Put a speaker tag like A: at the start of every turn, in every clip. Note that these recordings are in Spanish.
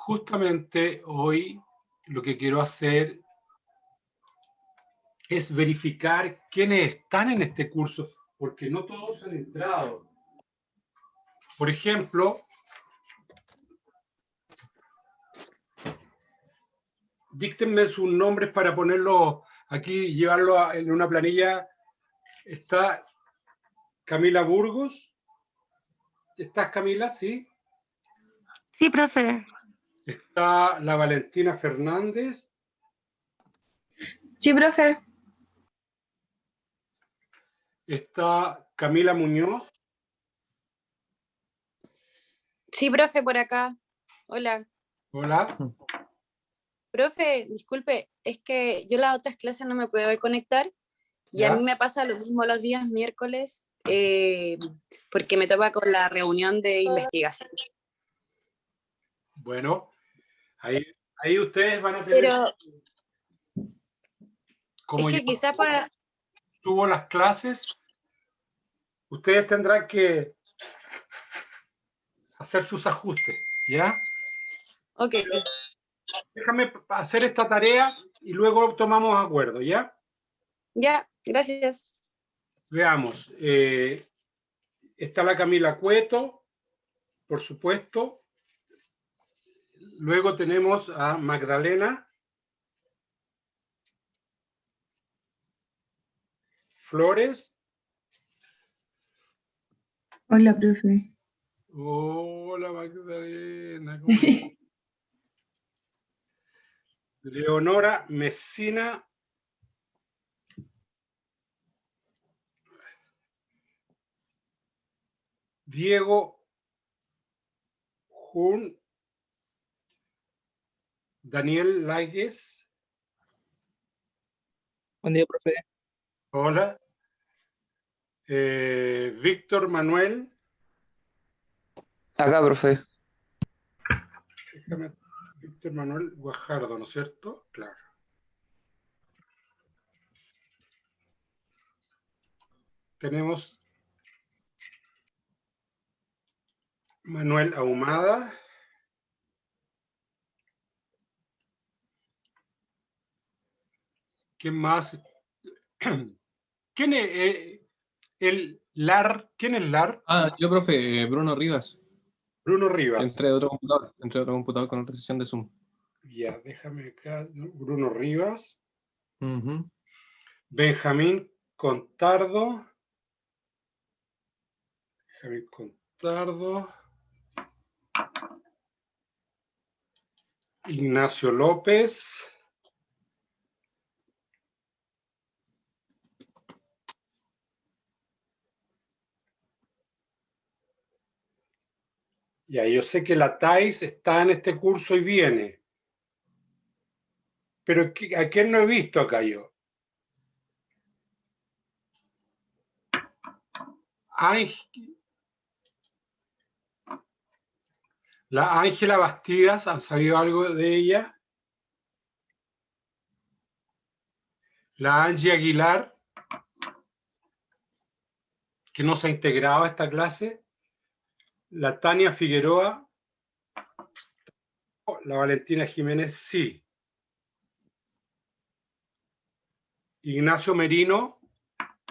A: justamente hoy lo que quiero hacer es verificar quiénes están en este curso, porque no todos han entrado. Por ejemplo, díctenme sus nombres para ponerlo aquí, llevarlo en una planilla. Está Camila Burgos. ¿Estás, Camila? Sí.
B: Sí, profe.
A: Está la Valentina Fernández.
C: Sí, profe.
A: Está Camila Muñoz.
D: Sí, profe, por acá. Hola.
A: Hola.
D: Profe, disculpe, es que yo las otras clases no me puedo conectar y
A: ¿Ya?
D: a mí me pasa lo mismo los días miércoles porque me toca con la reunión de investigación.
A: Bueno, ahí ustedes van a tener...
D: Pero
A: como
D: es que
A: yo
D: quizá para...
A: tuvo las clases, ustedes tendrán que hacer sus ajustes, ¿ya?
D: Ok.
A: Déjame hacer esta tarea y luego tomamos acuerdo, ¿ya?
D: Ya, gracias.
A: Veamos. Está la Camila Cueto, por supuesto. Luego tenemos a Magdalena Flores.
C: Hola, profe.
A: Hola, Magdalena. ¿Cómo estás? Leonora Messina. Diego Jun. Daniel Laigues.
E: Buen día, profe.
A: Hola. Víctor Manuel.
E: Acá, profe.
A: Déjame, Víctor Manuel Guajardo, ¿no es cierto? Claro. Tenemos Manuel Ahumada. ¿Quién más? ¿Quién es el LAR? ¿Quién es LAR?
F: Ah, yo, profe, Bruno Rivas.
A: Bruno Rivas.
F: Entre otro computador con otra sesión de Zoom.
A: Ya, déjame acá. Bruno Rivas.
F: Uh-huh.
A: Benjamín Contardo. Benjamín Contardo. Ignacio López. Ya, yo sé que la Thais está en este curso y viene. Pero ¿a quién no he visto acá yo? La Ángela Bastidas, ¿han sabido algo de ella? La Angie Aguilar, que no se ha integrado a esta clase. La Tania Figueroa. La Valentina Jiménez, sí. Ignacio Merino,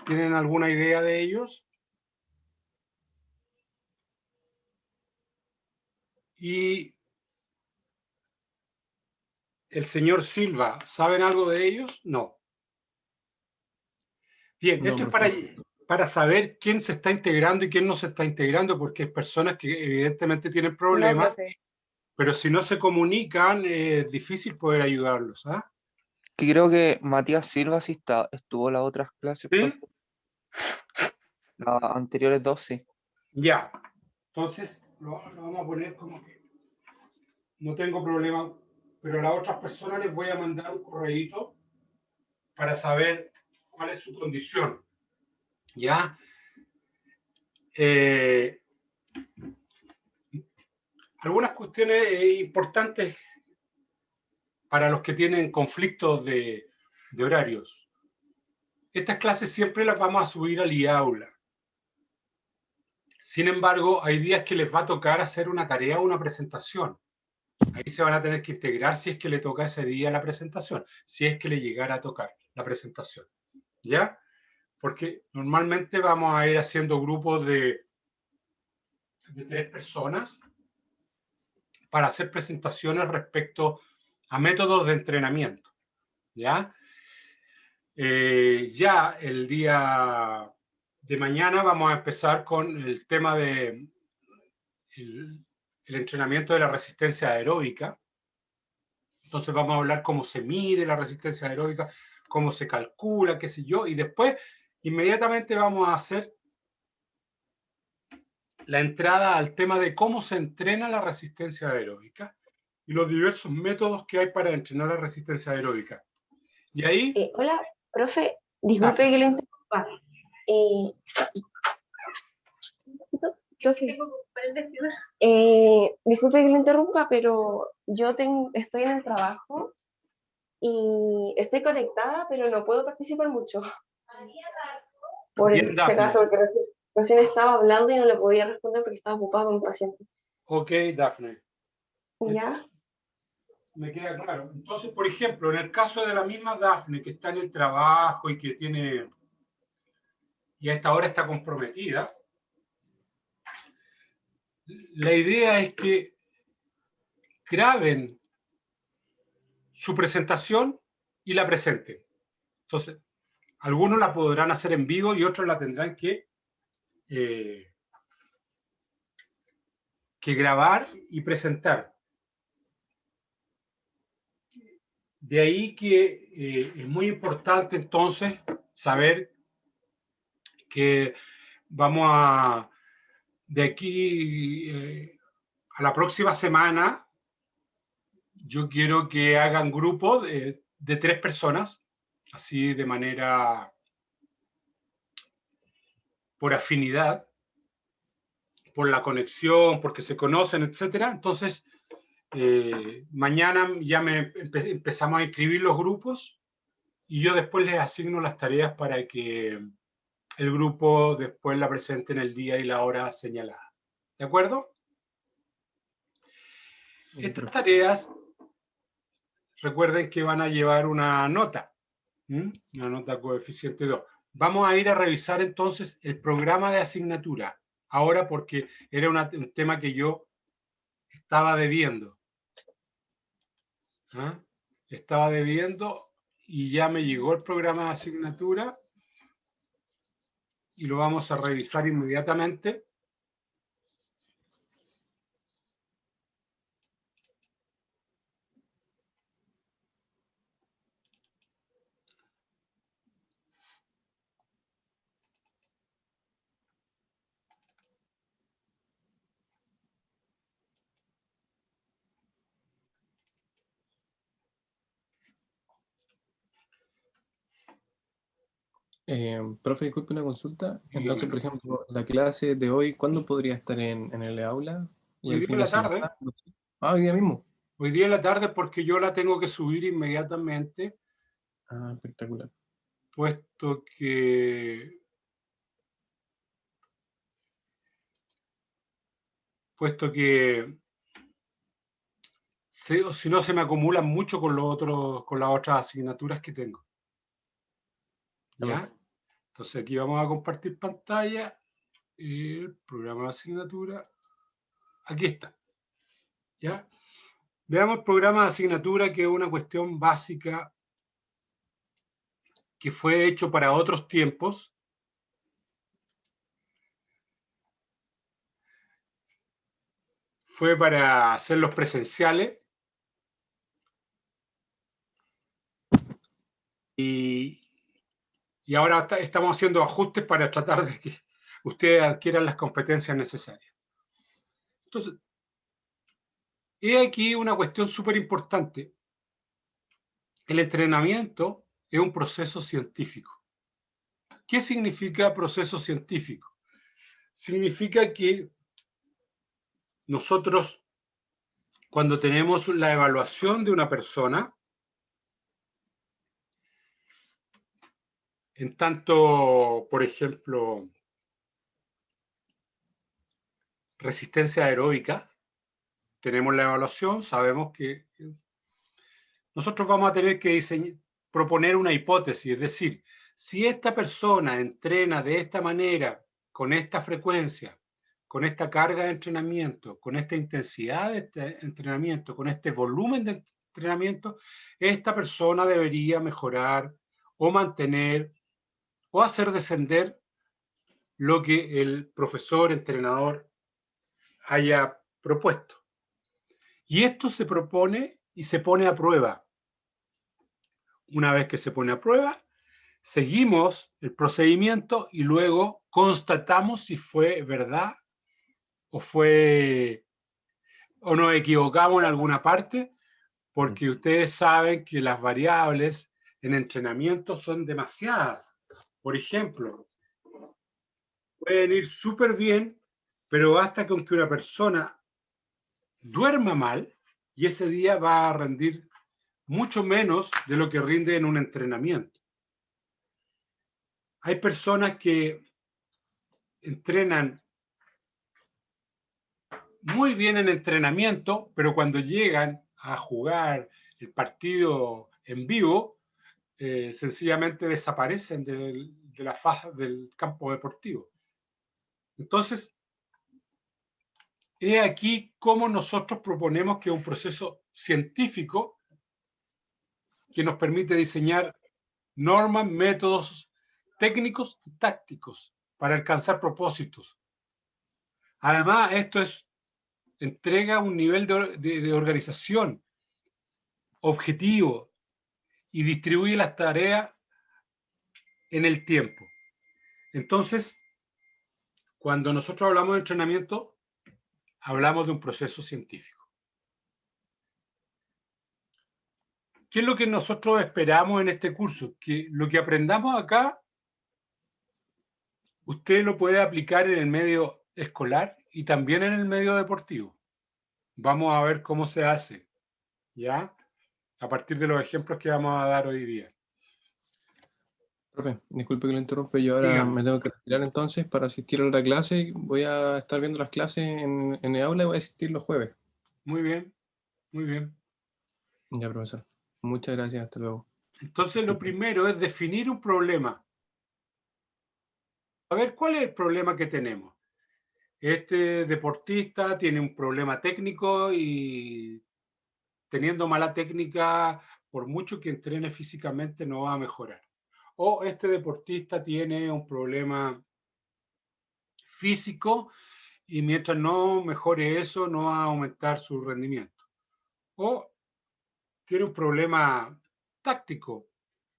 A: ¿tienen alguna idea de ellos? Y el señor Silva, ¿saben algo de ellos? No. Bien,
F: No,
A: esto es
F: profe.
A: para saber quién se está integrando y quién no se está integrando, porque hay personas que evidentemente tienen
D: No,
A: problemas,
D: profe.
A: pero si no se comunican, es difícil poder ayudarlos, ¿ah?
E: Que creo que Matías Silva sí estuvo en las otras clases,
A: ¿Sí?
E: profe. Las anteriores dos, sí.
A: Ya. Entonces, lo vamos a poner como que no tengo problema, pero a las otras personas les voy a mandar un correíto para saber cuál es su condición. ¿Ya? Algunas cuestiones importantes para los que tienen conflictos de horarios. Estas clases siempre las vamos a subir al iAula. Sin embargo, hay días que les va a tocar hacer una tarea o una presentación. Ahí se van a tener que integrar si es que le toca ese día la presentación, si es que le llegara a tocar la presentación. ¿Ya? Porque normalmente vamos a ir haciendo grupos de 3 personas para hacer presentaciones respecto a métodos de entrenamiento. ¿Ya? Ya el día de mañana vamos a empezar con el tema de el entrenamiento de la resistencia aeróbica. Entonces vamos a hablar cómo se mide la resistencia aeróbica, cómo se calcula, qué sé yo, y después inmediatamente vamos a hacer la entrada al tema de cómo se entrena la resistencia aeróbica y los diversos métodos que hay para entrenar la resistencia aeróbica. Y ahí...
G: Hola, profe, disculpe que le interrumpa. Profe, disculpe que le interrumpa, pero yo estoy en el trabajo y estoy conectada, pero no puedo participar mucho. Por
A: Bien,
G: si
A: Dafne.
G: acaso, porque recién estaba hablando y no le podía responder porque estaba ocupado con un paciente.
A: Ok, Dafne.
G: ¿Ya?
A: Me queda claro. Entonces, por ejemplo, en el caso de la misma Dafne, que está en el trabajo y que tiene, y a esta hora está comprometida, la idea es que graben su presentación y la presenten. Entonces, algunos la podrán hacer en vivo y otros la tendrán que grabar y presentar. De ahí que es muy importante entonces saber que vamos a, de aquí a la próxima semana, yo quiero que hagan grupos de 3 personas, así de manera por afinidad, por la conexión, porque se conocen, etcétera. Entonces, mañana ya empezamos a escribir los grupos y yo después les asigno las tareas para que el grupo después la presente en el día y la hora señalada. ¿De acuerdo? Estas tareas, recuerden que van a llevar una nota, una nota coeficiente 2. Vamos a ir a revisar entonces el programa de asignatura, ahora porque era un tema que yo estaba debiendo. ¿Ah? Estaba debiendo y ya me llegó el programa de asignatura y lo vamos a revisar inmediatamente.
F: Profe, disculpe una consulta. Entonces,
A: Dígame.
F: por ejemplo, la clase de hoy, ¿cuándo podría estar en el aula? ¿Y
A: Hoy
F: el
A: día
F: fin
A: en
F: de
A: la tarde.
F: semana? Ah, hoy día mismo.
A: Hoy día en la tarde porque yo la tengo que subir inmediatamente,
F: Ah, espectacular.
A: puesto que si no se me acumulan mucho con con las otras asignaturas que tengo. ¿Ya? Entonces aquí vamos a compartir pantalla, el programa de asignatura, aquí está. ¿Ya? Veamos el programa de asignatura, que es una cuestión básica que fue hecho para otros tiempos. Fue para hacerlos presenciales. Y ahora estamos haciendo ajustes para tratar de que ustedes adquieran las competencias necesarias. Entonces, he aquí una cuestión súper importante. El entrenamiento es un proceso científico. ¿Qué significa proceso científico? Significa que nosotros, cuando tenemos la evaluación de una persona, en tanto, por ejemplo, resistencia aeróbica, tenemos la evaluación, sabemos que nosotros vamos a tener que proponer una hipótesis, es decir, si esta persona entrena de esta manera, con esta frecuencia, con esta carga de entrenamiento, con esta intensidad de este entrenamiento, con este volumen de entrenamiento, esta persona debería mejorar o mantener o hacer descender lo que el profesor, entrenador haya propuesto. Y esto se propone y se pone a prueba. Una vez que se pone a prueba, seguimos el procedimiento y luego constatamos si fue verdad o nos equivocamos en alguna parte, porque ustedes saben que las variables en entrenamiento son demasiadas. Por ejemplo, pueden ir súper bien, pero basta con que una persona duerma mal y ese día va a rendir mucho menos de lo que rinde en un entrenamiento. Hay personas que entrenan muy bien en entrenamiento, pero cuando llegan a jugar el partido en vivo, sencillamente desaparecen de la faz del campo deportivo. Entonces, he aquí cómo nosotros proponemos que un proceso científico que nos permite diseñar normas, métodos técnicos y tácticos para alcanzar propósitos. Además, esto entrega un nivel de organización objetivo y distribuye las tareas en el tiempo. Entonces, cuando nosotros hablamos de entrenamiento, hablamos de un proceso científico. ¿Qué es lo que nosotros esperamos en este curso? Que lo que aprendamos acá, usted lo puede aplicar en el medio escolar y también en el medio deportivo. Vamos a ver cómo se hace, ¿ya? A partir de los ejemplos que vamos a dar hoy día.
F: Profe, disculpe que lo interrumpa, yo ahora
A: Dígame.
F: me tengo que retirar entonces para asistir a la clase. Voy a estar viendo las clases en el aula y voy a asistir los jueves.
A: Muy bien, muy bien.
F: Ya, profesor. Muchas gracias, hasta luego.
A: Entonces, lo primero es definir un problema. A ver, ¿cuál es el problema que tenemos? Este deportista tiene un problema técnico y teniendo mala técnica, por mucho que entrene físicamente, no va a mejorar. O este deportista tiene un problema físico y mientras no mejore eso, no va a aumentar su rendimiento. O tiene un problema táctico,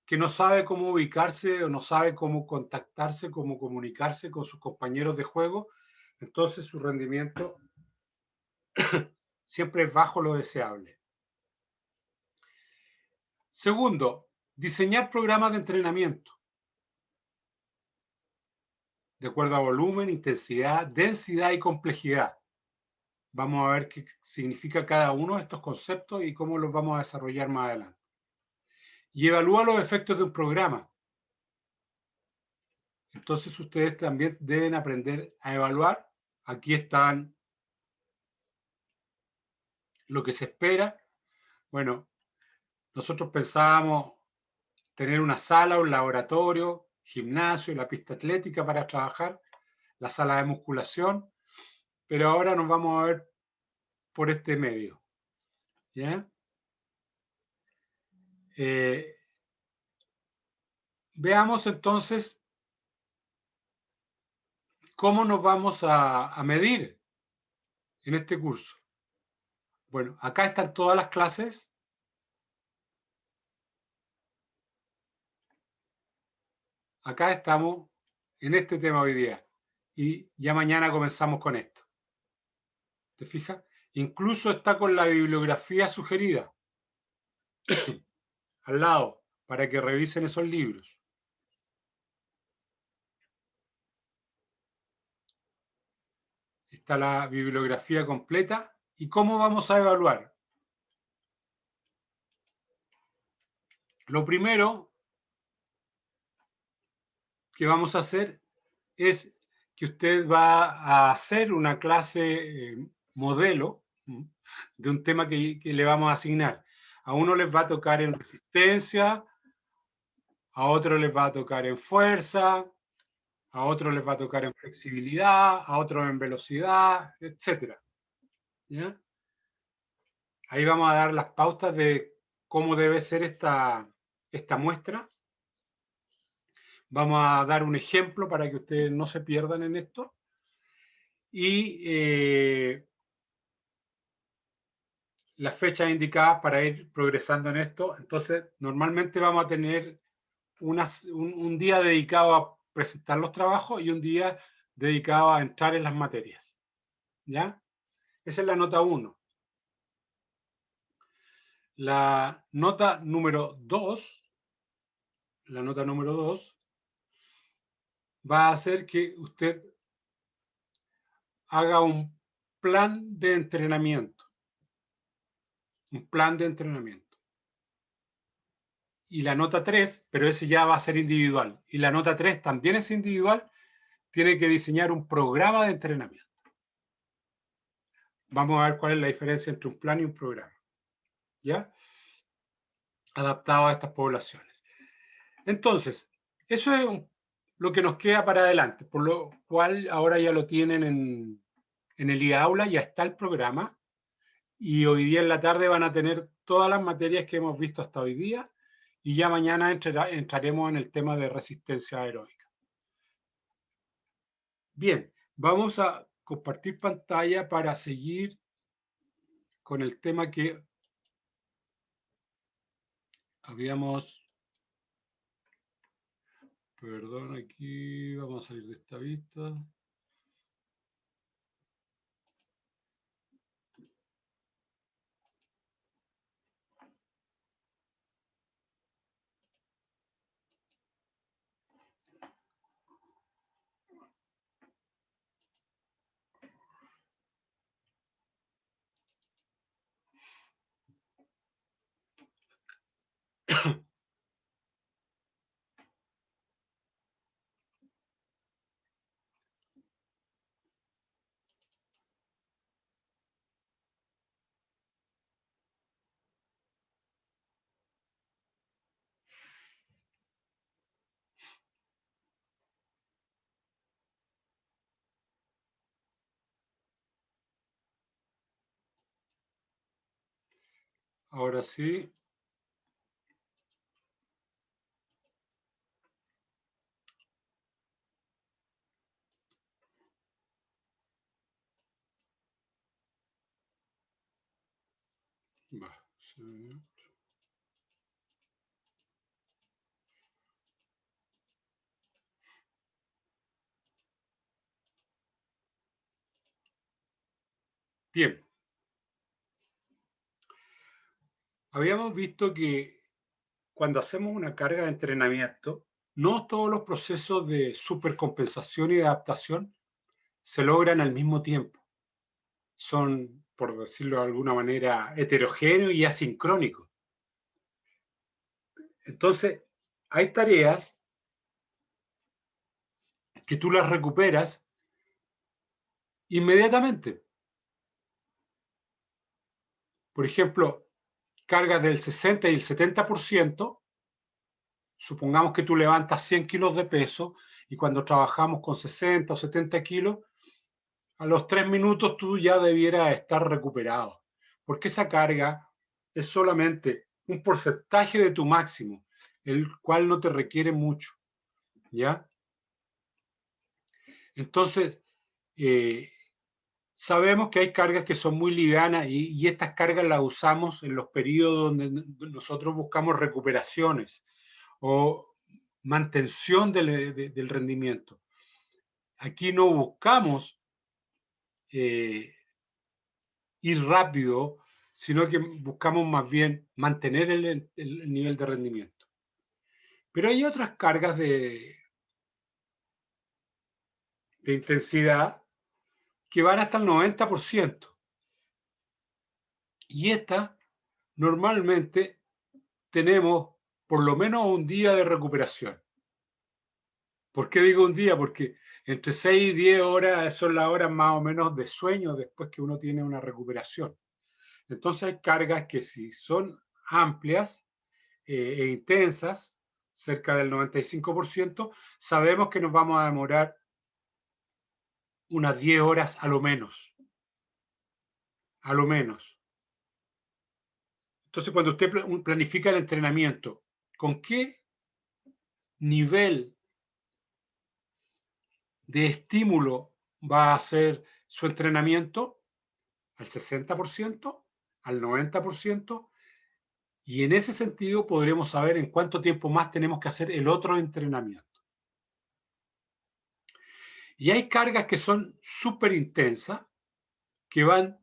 A: que no sabe cómo ubicarse o no sabe cómo contactarse, cómo comunicarse con sus compañeros de juego, entonces su rendimiento siempre es bajo lo deseable. Segundo, diseñar programas de entrenamiento de acuerdo a volumen, intensidad, densidad y complejidad. Vamos a ver qué significa cada uno de estos conceptos y cómo los vamos a desarrollar más adelante. Y evalúa los efectos de un programa. Entonces ustedes también deben aprender a evaluar. Aquí están lo que se espera. Bueno, nosotros pensábamos tener una sala, un laboratorio, gimnasio, la pista atlética para trabajar, la sala de musculación, pero ahora nos vamos a ver por este medio. ¿Ya? Veamos entonces cómo nos vamos a medir en este curso. Bueno, acá están todas las clases. Acá estamos en este tema hoy día. Y ya mañana comenzamos con esto. ¿Te fijas? Incluso está con la bibliografía sugerida al lado para que revisen esos libros. Está la bibliografía completa. ¿Y cómo vamos a evaluar? Lo primero que vamos a hacer es que usted va a hacer una clase modelo de un tema que le vamos a asignar. A uno les va a tocar en resistencia, a otro les va a tocar en fuerza, a otro les va a tocar en flexibilidad, a otro en velocidad, etc. ¿Ya? Ahí vamos a dar las pautas de cómo debe ser esta muestra. Vamos a dar un ejemplo para que ustedes no se pierdan en esto. Y las fechas indicadas para ir progresando en esto. Entonces, normalmente vamos a tener un día dedicado a presentar los trabajos y un día dedicado a entrar en las materias. ¿Ya? Esa es la nota 1. La nota número 2, va a hacer que usted haga un plan de entrenamiento. Un plan de entrenamiento. Y la nota 3, pero ese ya va a ser individual. Y la nota 3 también es individual, tiene que diseñar un programa de entrenamiento. Vamos a ver cuál es la diferencia entre un plan y un programa. ¿Ya? Adaptado a estas poblaciones. Entonces, eso es lo que nos queda para adelante, por lo cual ahora ya lo tienen en el IAula, ya está el programa, y hoy día en la tarde van a tener todas las materias que hemos visto hasta hoy día, y ya mañana entraremos en el tema de resistencia aeróbica. Bien, vamos a compartir pantalla para seguir con el tema que habíamos... Perdón, aquí vamos a salir de esta vista. Ahora sí. Va, sí. Bien. Habíamos visto que cuando hacemos una carga de entrenamiento, no todos los procesos de supercompensación y de adaptación se logran al mismo tiempo. Son, por decirlo de alguna manera, heterogéneos y asincrónicos. Entonces, hay tareas que tú las recuperas inmediatamente. Por ejemplo, cargas del 60 y el 70%, supongamos que tú levantas 100 kilos de peso y cuando trabajamos con 60 o 70 kilos, a los 3 minutos tú ya debieras estar recuperado, porque esa carga es solamente un porcentaje de tu máximo, el cual no te requiere mucho, ¿ya? Entonces, sabemos que hay cargas que son muy livianas y estas cargas las usamos en los periodos donde nosotros buscamos recuperaciones o mantención del rendimiento. Aquí no buscamos ir rápido, sino que buscamos más bien mantener el nivel de rendimiento. Pero hay otras cargas de intensidad que van hasta el 90%. Y esta normalmente tenemos por lo menos un día de recuperación. ¿Por qué digo un día? Porque entre 6 y 10 horas son las horas más o menos de sueño después que uno tiene una recuperación. Entonces hay cargas que si son amplias e intensas, cerca del 95%, sabemos que nos vamos a demorar unas 10 horas a lo menos. A lo menos. Entonces, cuando usted planifica el entrenamiento, ¿con qué nivel de estímulo va a hacer su entrenamiento? ¿Al 60%? ¿Al 90%? Y en ese sentido podremos saber en cuánto tiempo más tenemos que hacer el otro entrenamiento. Y hay cargas que son súper intensas, que van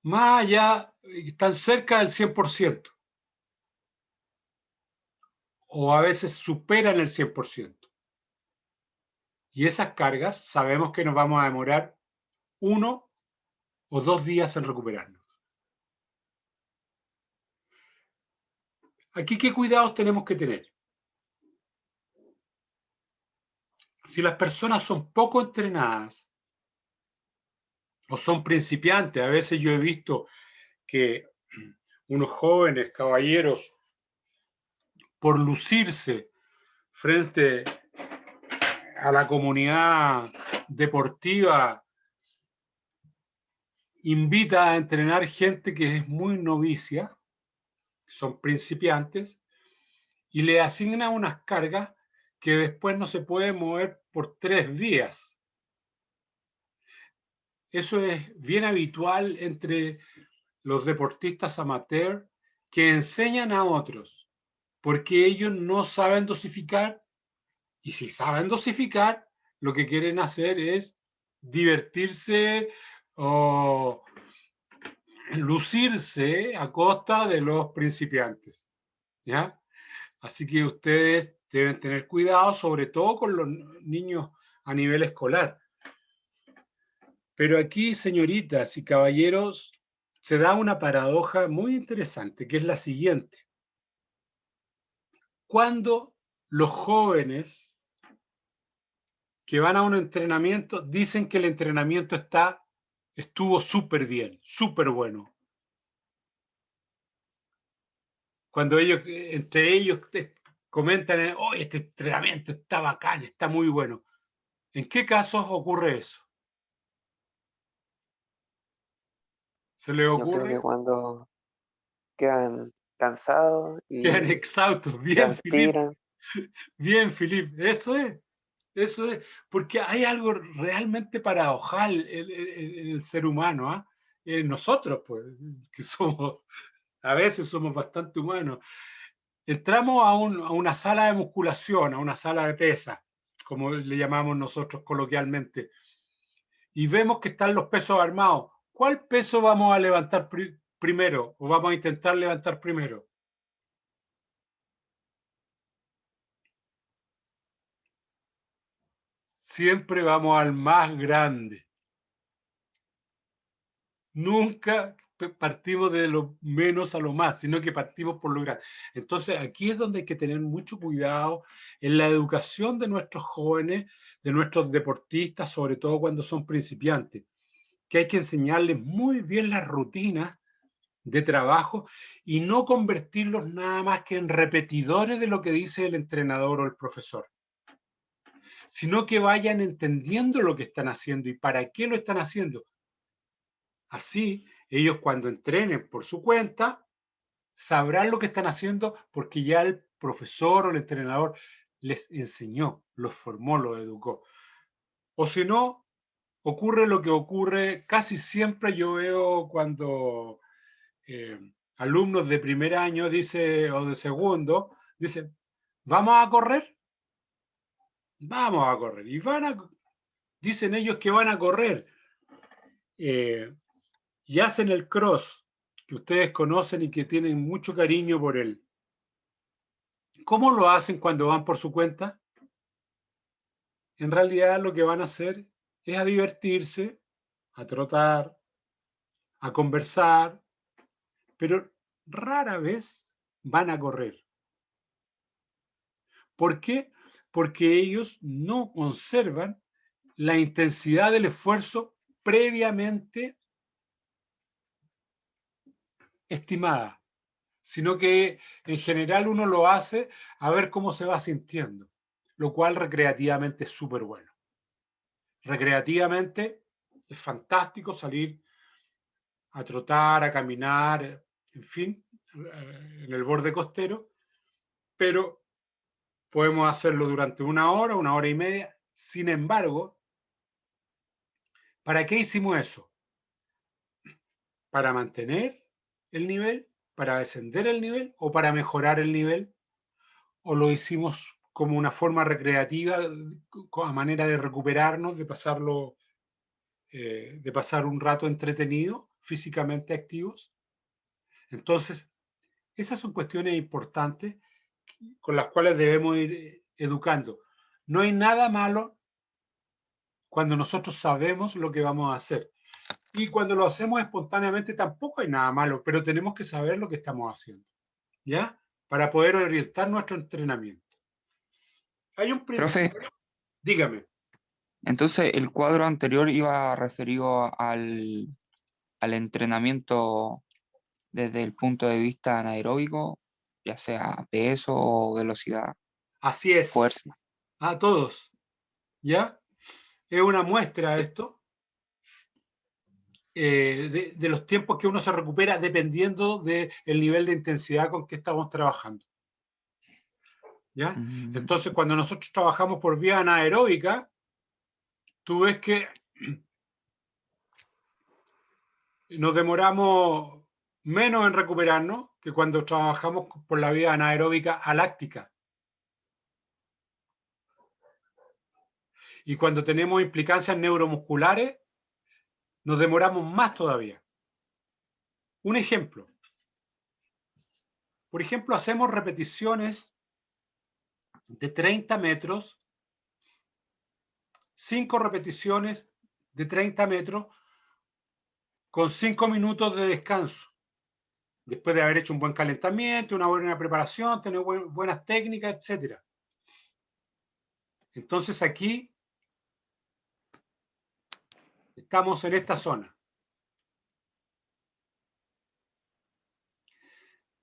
A: más allá, están cerca del 100%. O a veces superan el 100%. Y esas cargas sabemos que nos vamos a demorar 1 o 2 días en recuperarnos. Aquí, ¿qué cuidados tenemos que tener? Si las personas son poco entrenadas o son principiantes, a veces yo he visto que unos jóvenes caballeros, por lucirse frente a la comunidad deportiva, invita a entrenar gente que es muy novicia, son principiantes, y le asigna unas cargas que después no se puede mover por 3 días. Eso es bien habitual entre los deportistas amateur que enseñan a otros, porque ellos no saben dosificar, y si saben dosificar, lo que quieren hacer es divertirse o lucirse a costa de los principiantes, ¿ya? Así que ustedes deben tener cuidado, sobre todo con los niños a nivel escolar. Pero aquí, señoritas y caballeros, se da una paradoja muy interesante, que es la siguiente. Cuando los jóvenes que van a un entrenamiento dicen que el entrenamiento estuvo súper bien, súper bueno. Cuando ellos, entre ellos, comentan, oh, este entrenamiento está bacán, está muy bueno. ¿En qué casos ocurre eso? ¿Se les
E: Yo creo
A: ocurre?
E: que cuando quedan cansados y
A: Quedan exhaustos. Bien, Filip.
E: transpiran.
A: Bien, Filip. Eso es. Eso es. Porque hay algo realmente paradojal en el ser humano, ¿ah? Nosotros, pues, que somos, a veces somos bastante humanos. Entramos a una sala de musculación, a una sala de pesas, como le llamamos nosotros coloquialmente, y vemos que están los pesos armados. ¿Cuál peso vamos a levantar primero o vamos a intentar levantar primero? Siempre vamos al más grande. Nunca partimos de lo menos a lo más, sino que partimos por lo grande. Entonces, aquí es donde hay que tener mucho cuidado en la educación de nuestros jóvenes, de nuestros deportistas, sobre todo cuando son principiantes, que hay que enseñarles muy bien las rutinas de trabajo y no convertirlos nada más que en repetidores de lo que dice el entrenador o el profesor, sino que vayan entendiendo lo que están haciendo y para qué lo están haciendo. Así, ellos cuando entrenen por su cuenta, sabrán lo que están haciendo porque ya el profesor o el entrenador les enseñó, los formó, los educó. O si no, ocurre lo que ocurre casi siempre. Yo veo cuando alumnos de primer año o de segundo dicen, ¿vamos a correr? Vamos a correr. Y dicen ellos que van a correr. Y hacen el cross, que ustedes conocen y que tienen mucho cariño por él. ¿Cómo lo hacen cuando van por su cuenta? En realidad lo que van a hacer es a divertirse, a trotar, a conversar, pero rara vez van a correr. ¿Por qué? Porque ellos no conservan la intensidad del esfuerzo previamente estimada, sino que en general uno lo hace a ver cómo se va sintiendo, lo cual recreativamente es súper bueno. Recreativamente es fantástico salir a trotar, a caminar, en fin, en el borde costero, pero podemos hacerlo durante una hora y media. Sin embargo, ¿para qué hicimos eso? ¿Para mantener el nivel? ¿Para descender el nivel? ¿O para mejorar el nivel? ¿O lo hicimos como una forma recreativa, a manera de recuperarnos, de pasarlo, de pasar un rato entretenido, físicamente activos? Entonces, esas son cuestiones importantes con las cuales debemos ir educando. No hay nada malo cuando nosotros sabemos lo que vamos a hacer. Y cuando lo hacemos espontáneamente tampoco hay nada malo, pero tenemos que saber lo que estamos haciendo, ¿ya? Para poder orientar nuestro entrenamiento. Hay un principio.
E: Profe,
A: Dígame.
E: entonces el cuadro anterior iba referido al entrenamiento desde el punto de vista anaeróbico, ya sea peso o velocidad,
A: Así es.
E: fuerza.
A: A todos, ¿ya? Es una muestra esto de los tiempos que uno se recupera dependiendo del nivel de intensidad con que estamos trabajando. ¿Ya?
E: Mm.
A: Entonces, cuando nosotros trabajamos por vía anaeróbica, tú ves que nos demoramos menos en recuperarnos que cuando trabajamos por la vía anaeróbica aláctica. Y cuando tenemos implicancias neuromusculares, nos demoramos más todavía. Un ejemplo. Por ejemplo, hacemos repeticiones de 30 metros, 5 repeticiones de 30 metros con 5 minutos de descanso. Después de haber hecho un buen calentamiento, una buena preparación, tener buenas técnicas, etc. Entonces aquí estamos en esta zona.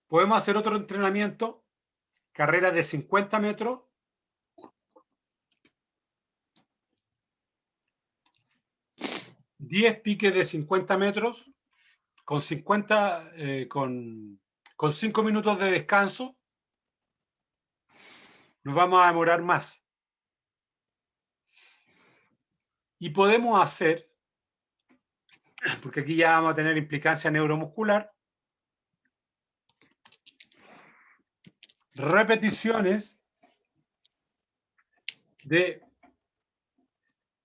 A: Podemos hacer otro entrenamiento, carrera de 50 metros, 10 piques de 50 metros, con 5 minutos de descanso. Nos vamos a demorar más. Y podemos hacer, porque aquí ya vamos a tener implicancia neuromuscular, repeticiones de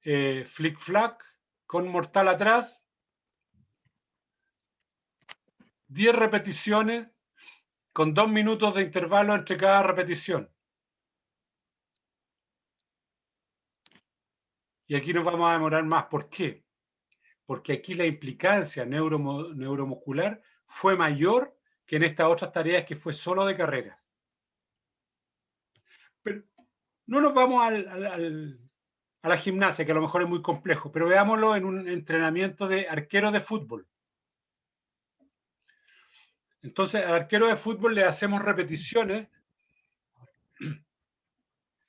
A: flick-flack con mortal atrás, 10 repeticiones con 2 minutos de intervalo entre cada repetición. Y aquí nos vamos a demorar más. ¿Por qué? Porque aquí la implicancia neuromuscular fue mayor que en estas otras tareas que fue solo de carreras. Pero no nos vamos a la gimnasia, que a lo mejor es muy complejo, pero veámoslo en un entrenamiento de arquero de fútbol. Entonces, al arquero de fútbol le hacemos repeticiones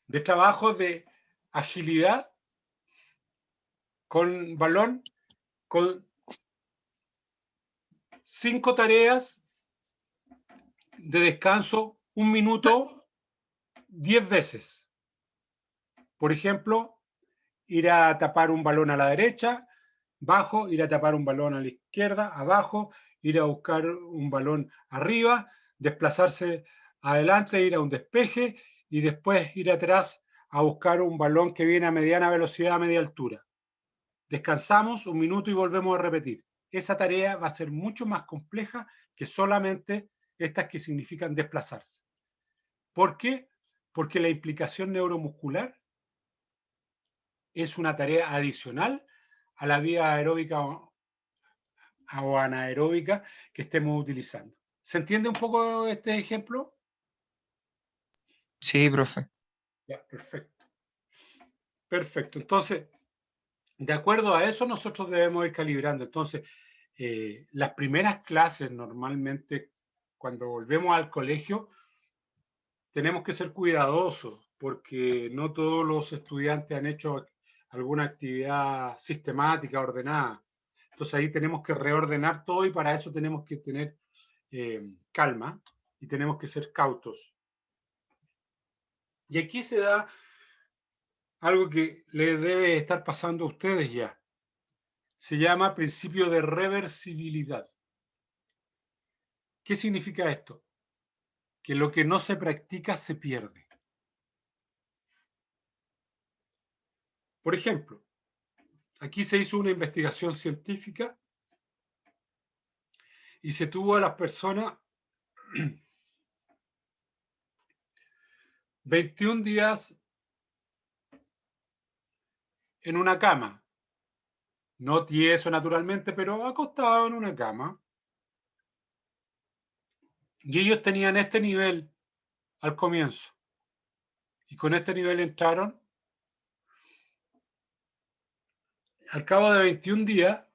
A: de trabajo de agilidad con balón, con 5 tareas de descanso, 1 minuto, 10 veces. Por ejemplo, ir a tapar un balón a la derecha, bajo, ir a tapar un balón a la izquierda, abajo, ir a buscar un balón arriba, desplazarse adelante, ir a un despeje y después ir atrás a buscar un balón que viene a mediana velocidad, a media altura. Descansamos 1 minuto y volvemos a repetir. Esa tarea va a ser mucho más compleja que solamente estas que significan desplazarse. ¿Por qué? Porque la implicación neuromuscular es una tarea adicional a la vía aeróbica o anaeróbica que estemos utilizando. ¿Se entiende un poco este ejemplo?
E: Sí, profe.
A: Ya, perfecto. Perfecto. Entonces, de acuerdo a eso, nosotros debemos ir calibrando. Entonces, las primeras clases normalmente, cuando volvemos al colegio, tenemos que ser cuidadosos porque no todos los estudiantes han hecho alguna actividad sistemática, ordenada. Entonces ahí tenemos que reordenar todo y para eso tenemos que tener calma y tenemos que ser cautos. Y aquí se da algo que le debe estar pasando a ustedes ya. Se llama principio de reversibilidad. ¿Qué significa esto? Que lo que no se practica se pierde. Por ejemplo, aquí se hizo una investigación científica y se tuvo a las personas 21 días en una cama. No tieso naturalmente, pero acostado en una cama. Y ellos tenían este nivel al comienzo. Y con este nivel entraron. Al cabo de 21 días,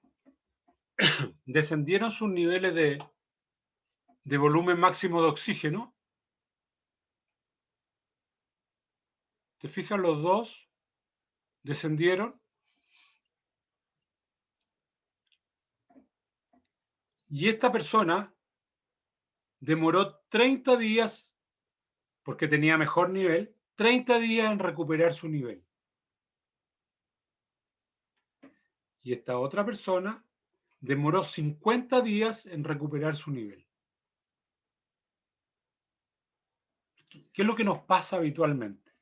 A: descendieron sus niveles de volumen máximo de oxígeno. ¿Te fijas? Los dos descendieron. Y esta persona demoró 30 días, porque tenía mejor nivel, 30 días en recuperar su nivel. Y esta otra persona demoró 50 días en recuperar su nivel. ¿Qué es lo que nos pasa habitualmente?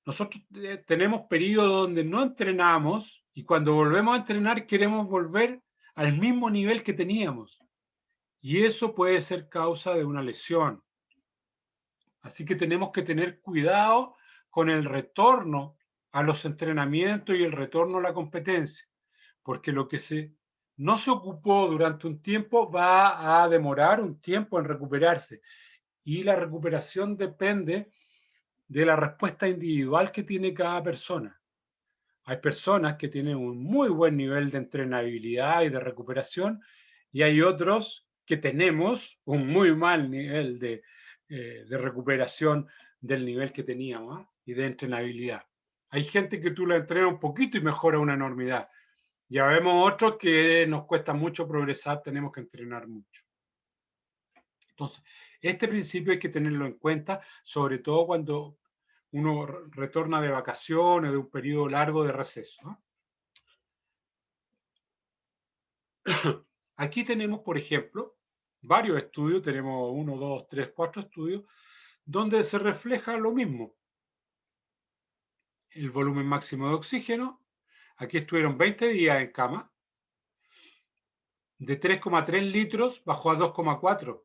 A: Nosotros tenemos periodos donde no entrenamos y cuando volvemos a entrenar queremos volver al mismo nivel que teníamos. Y eso puede ser causa de una lesión. Así que tenemos que tener cuidado con el retorno a los entrenamientos y el retorno a la competencia, porque lo que no se ocupó durante un tiempo va a demorar un tiempo en recuperarse. Y la recuperación depende de la respuesta individual que tiene cada persona. Hay personas que tienen un muy buen nivel de entrenabilidad y de recuperación, y hay otros que tenemos un muy mal nivel de recuperación del nivel que teníamos, ¿eh? Y de entrenabilidad. Hay gente que tú la entrenas un poquito y mejora una enormidad. Ya vemos otros que nos cuesta mucho progresar, tenemos que entrenar mucho. Entonces, este principio hay que tenerlo en cuenta, sobre todo cuando uno retorna de vacaciones, de un periodo largo de receso, ¿no? Aquí tenemos, por ejemplo, varios estudios, tenemos 1, 2, 3, 4 estudios, donde se refleja lo mismo. El volumen máximo de oxígeno, aquí estuvieron 20 días en cama, de 3,3 litros bajó a 2,4.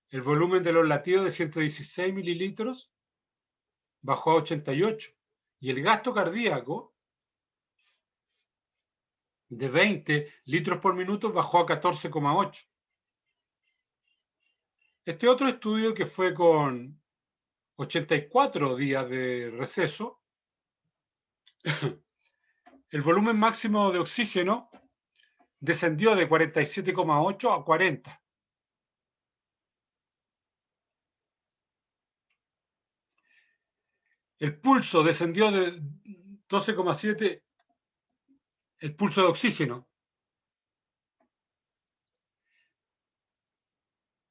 A: El volumen de los latidos de 116 mililitros bajó a 88. Y el gasto cardíaco de 20 litros por minuto bajó a 14,8. Este otro estudio, que fue con 84 días de receso, el volumen máximo de oxígeno descendió de 47,8 a 40. El pulso descendió de 12,7, el pulso de oxígeno,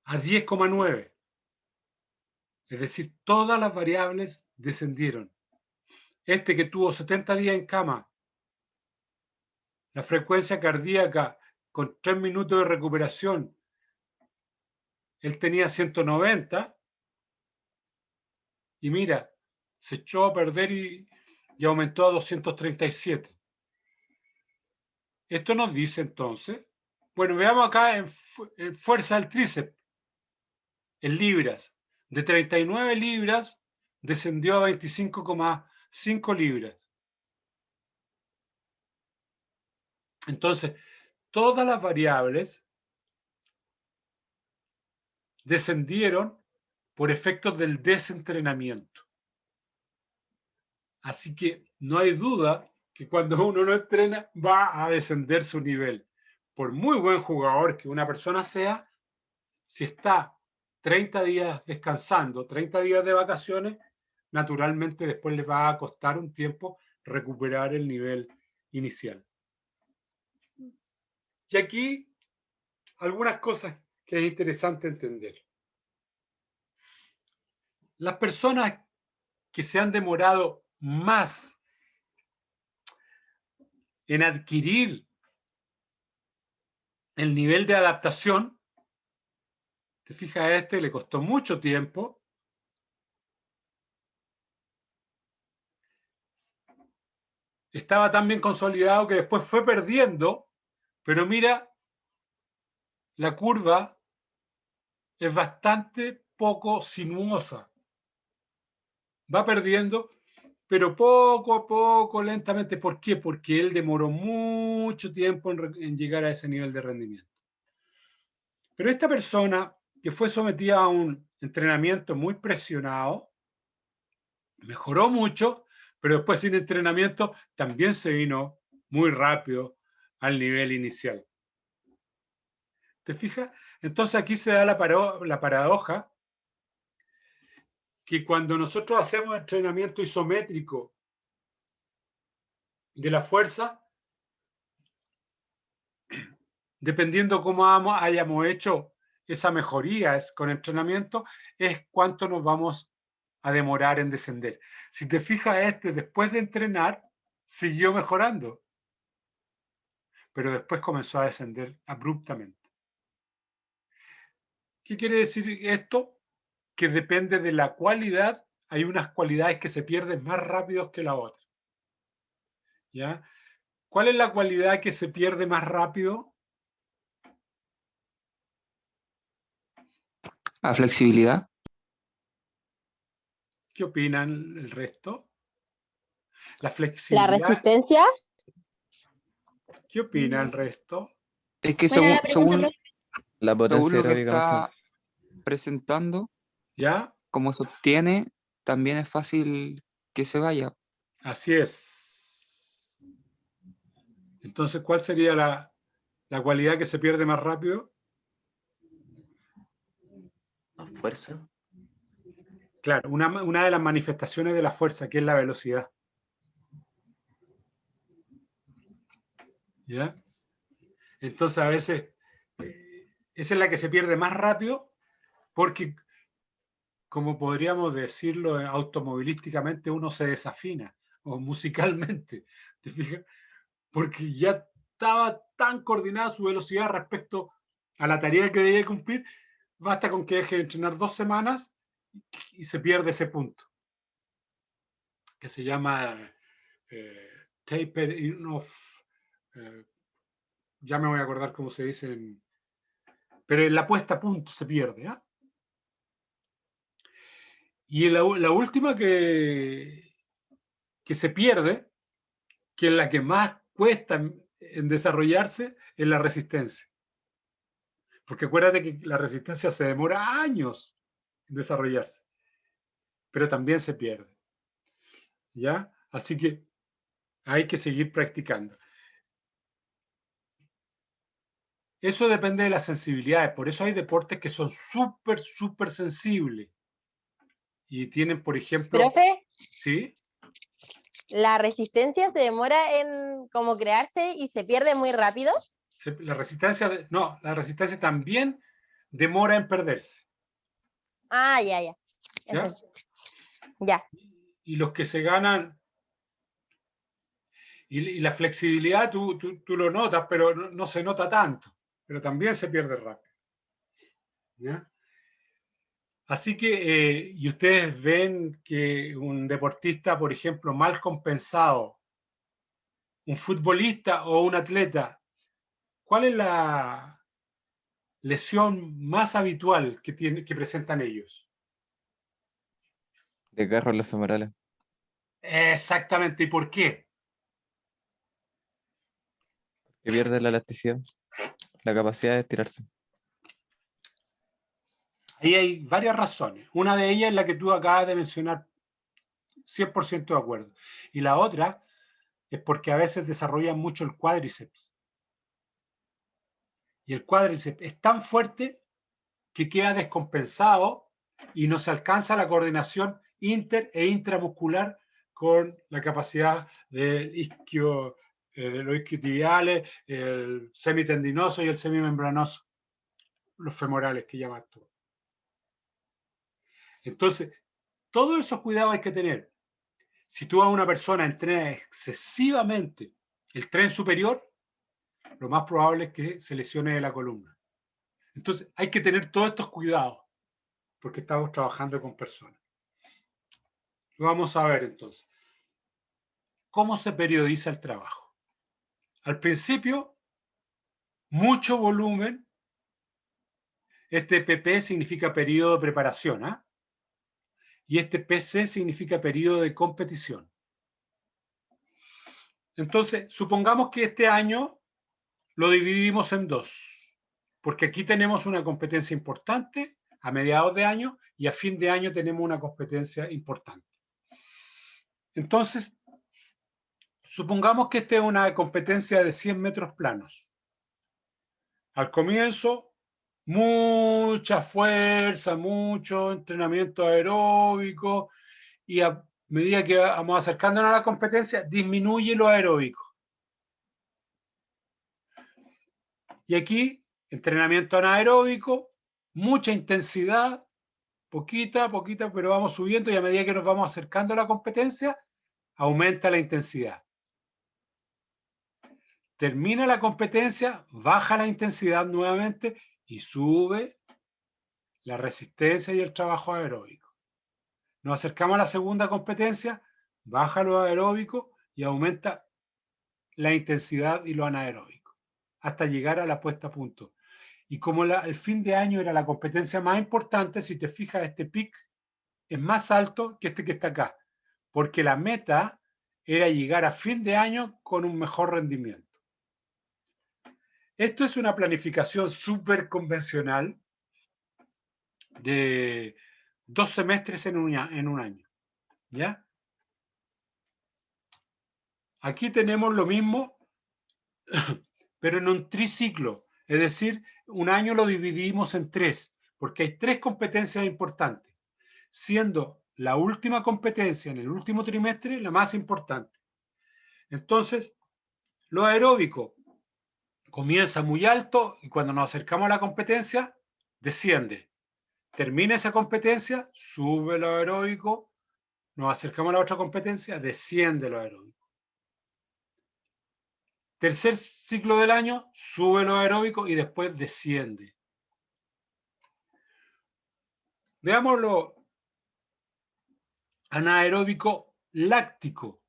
A: a 10,9. Es decir, todas las variables descendieron. Este que tuvo 70 días en cama, la frecuencia cardíaca con 3 minutos de recuperación, él tenía 190 y mira, se echó a perder y aumentó a 237. Esto nos dice entonces, bueno, veamos acá en fuerza del tríceps, en libras, de 39 libras descendió a 25,5 libras. Entonces, todas las variables descendieron por efectos del desentrenamiento. Así que no hay duda que cuando uno no entrena va a descender su nivel. Por muy buen jugador que una persona sea, si está 30 días descansando, 30 días de vacaciones, naturalmente después le va a costar un tiempo recuperar el nivel inicial. Y aquí algunas cosas que es interesante entender. Las personas que se han demorado más en adquirir el nivel de adaptación, te fijas, a este le costó mucho tiempo. Estaba tan bien consolidado que después fue perdiendo, pero mira, la curva es bastante poco sinuosa. Va perdiendo, pero poco a poco, lentamente. ¿Por qué? Porque él demoró mucho tiempo en llegar a ese nivel de rendimiento. Pero esta persona que fue sometida a un entrenamiento muy presionado, mejoró mucho, pero después sin entrenamiento también se vino muy rápido al nivel inicial. ¿Te fijas? Entonces aquí se da la paradoja que cuando nosotros hacemos entrenamiento isométrico de la fuerza, dependiendo cómo hayamos hecho esa mejoría con entrenamiento, es cuánto nos vamos a demorar en descender. Si te fijas, después de entrenar siguió mejorando, pero después comenzó a descender abruptamente. ¿Qué quiere decir esto? Que depende de la cualidad, hay unas cualidades que se pierden más rápido que la otra. ¿Ya? ¿Cuál es la cualidad que se pierde más rápido?
E: La flexibilidad.
A: ¿Qué opinan el resto? La
H: La
A: flexibilidad.
H: resistencia.
A: ¿Qué opina el resto?
E: Es que
B: ¿Cuál era la pregunta, profe?
F: La potencia
E: según lo que
F: aeróbica máxima.
E: está presentando,
A: ¿Ya?
E: como se obtiene, también es fácil que se vaya.
A: Así es. Entonces, ¿cuál sería la cualidad que se pierde más rápido?
I: La fuerza.
A: Claro, una de las manifestaciones de la fuerza, que es la velocidad. ¿Ya? Entonces, a veces, esa es la que se pierde más rápido porque, como podríamos decirlo automovilísticamente, uno se desafina, o musicalmente, ¿te fijas? Porque ya estaba tan coordinada su velocidad respecto a la tarea que debía cumplir, basta con que deje de entrenar 2 semanas y se pierde ese punto, que se llama tapering off. Ya me voy a acordar cómo se dice, pero en la puesta a punto se pierde. ¿eh? Y la última que se pierde, que es la que más cuesta en desarrollarse, es la resistencia. Porque acuérdate que la resistencia se demora años en desarrollarse, pero también se pierde. ¿Ya? Así que hay que seguir practicando. Eso depende de las sensibilidades, por eso hay deportes que son súper sensibles. Y tienen, por ejemplo...
H: Profe,
A: ¿Sí?
H: la resistencia se demora en como crearse y se pierde muy rápido.
A: La resistencia también demora en perderse.
H: Ah, ya.
A: ¿Ya?
H: Ya.
A: Y los que se ganan... Y la flexibilidad tú lo notas, pero no se nota tanto. Pero también se pierde rápido. ¿Ya? Así que, y ustedes ven que un deportista, por ejemplo, mal compensado, un futbolista o un atleta, ¿cuál es la lesión más habitual que presentan ellos?
F: Desgarro en las femorales.
A: Exactamente, ¿y por qué?
F: Que pierde la elasticidad, la capacidad de estirarse.
A: Ahí hay varias razones. Una de ellas es la que tú acabas de mencionar, 100% de acuerdo. Y la otra es porque a veces desarrollan mucho el cuádriceps. Y el cuádriceps es tan fuerte que queda descompensado y no se alcanza la coordinación inter e intramuscular con la capacidad de los isquiotibiales, el semitendinoso y el semimembranoso, los femorales que llaman tú. Entonces, todos esos cuidados hay que tener. Si tú a una persona entrena excesivamente el tren superior, lo más probable es que se lesione de la columna. Entonces, hay que tener todos estos cuidados, porque estamos trabajando con personas. Vamos a ver entonces, ¿cómo se periodiza el trabajo? Al principio, mucho volumen. Este PP significa periodo de preparación, ¿eh? Y este PC significa periodo de competición. Entonces, supongamos que este año lo dividimos en dos, porque aquí tenemos una competencia importante a mediados de año y a fin de año tenemos una competencia importante. Entonces, supongamos que esta es una competencia de 100 metros planos. Al comienzo, mucha fuerza, mucho entrenamiento aeróbico, y a medida que vamos acercándonos a la competencia, disminuye lo aeróbico. Y aquí, entrenamiento anaeróbico, mucha intensidad, poquita, pero vamos subiendo, y a medida que nos vamos acercando a la competencia, aumenta la intensidad. Termina la competencia, baja la intensidad nuevamente y sube la resistencia y el trabajo aeróbico. Nos acercamos a la segunda competencia, baja lo aeróbico y aumenta la intensidad y lo anaeróbico, hasta llegar a la puesta a punto. Y como el fin de año era la competencia más importante, si te fijas, este pic es más alto que este que está acá, porque la meta era llegar a fin de año con un mejor rendimiento. Esto es una planificación súper convencional de 2 semestres en un año, ¿ya? Aquí tenemos lo mismo, pero en un triciclo, es decir, un año lo dividimos en 3, porque hay 3 competencias importantes, siendo la última competencia en el último trimestre la más importante. Entonces, lo aeróbico comienza muy alto y cuando nos acercamos a la competencia, desciende. Termina esa competencia, sube lo aeróbico, nos acercamos a la otra competencia, desciende lo aeróbico. Tercer ciclo del año, sube lo aeróbico y después desciende. Veamos lo anaeróbico láctico.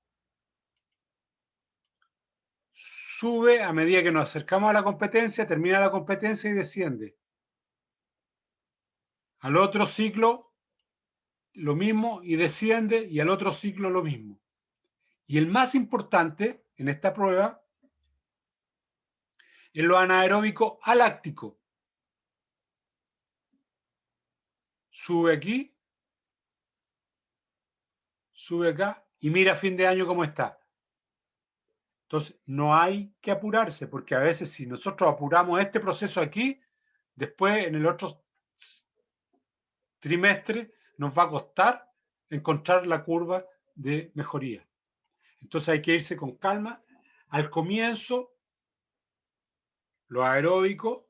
A: Sube a medida que nos acercamos a la competencia, termina la competencia y desciende. Al otro ciclo, lo mismo y desciende, y al otro ciclo lo mismo. Y el más importante en esta prueba es lo anaeróbico aláctico. Sube aquí, sube acá, y mira a fin de año cómo está. Entonces, no hay que apurarse, porque a veces si nosotros apuramos este proceso aquí, después en el otro trimestre nos va a costar encontrar la curva de mejoría. Entonces hay que irse con calma. Al comienzo, lo aeróbico,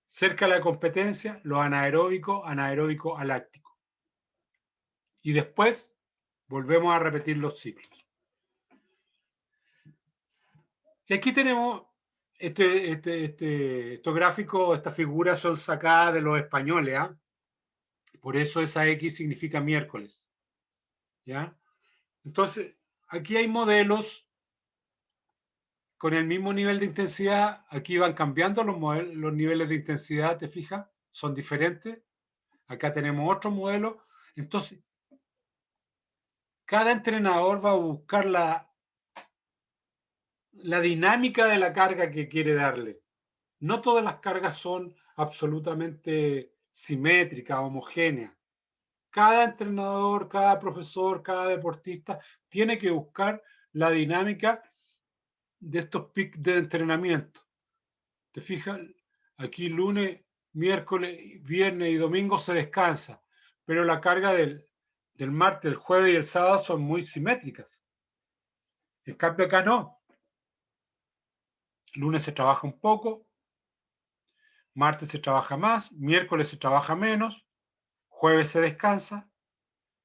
A: cerca de la competencia, lo anaeróbico, anaeróbico aláctico. Y después volvemos a repetir los ciclos. Y aquí tenemos estos gráficos, estas figuras son sacadas de los españoles, ¿eh? Por eso esa X significa miércoles, ¿ya? Entonces, aquí hay modelos con el mismo nivel de intensidad. Aquí van cambiando los niveles de intensidad, ¿te fijas? Son diferentes. Acá tenemos otro modelo. Entonces, cada entrenador va a buscar la dinámica de la carga que quiere darle. No todas las cargas son absolutamente simétricas, homogéneas. Cada entrenador, cada profesor, cada deportista tiene que buscar la dinámica de estos picos de entrenamiento. ¿Te fijas? Aquí lunes, miércoles, viernes y domingo se descansa, pero la carga del martes, el jueves y el sábado son muy simétricas. En cambio acá no. Lunes se trabaja un poco, martes se trabaja más, miércoles se trabaja menos, jueves se descansa,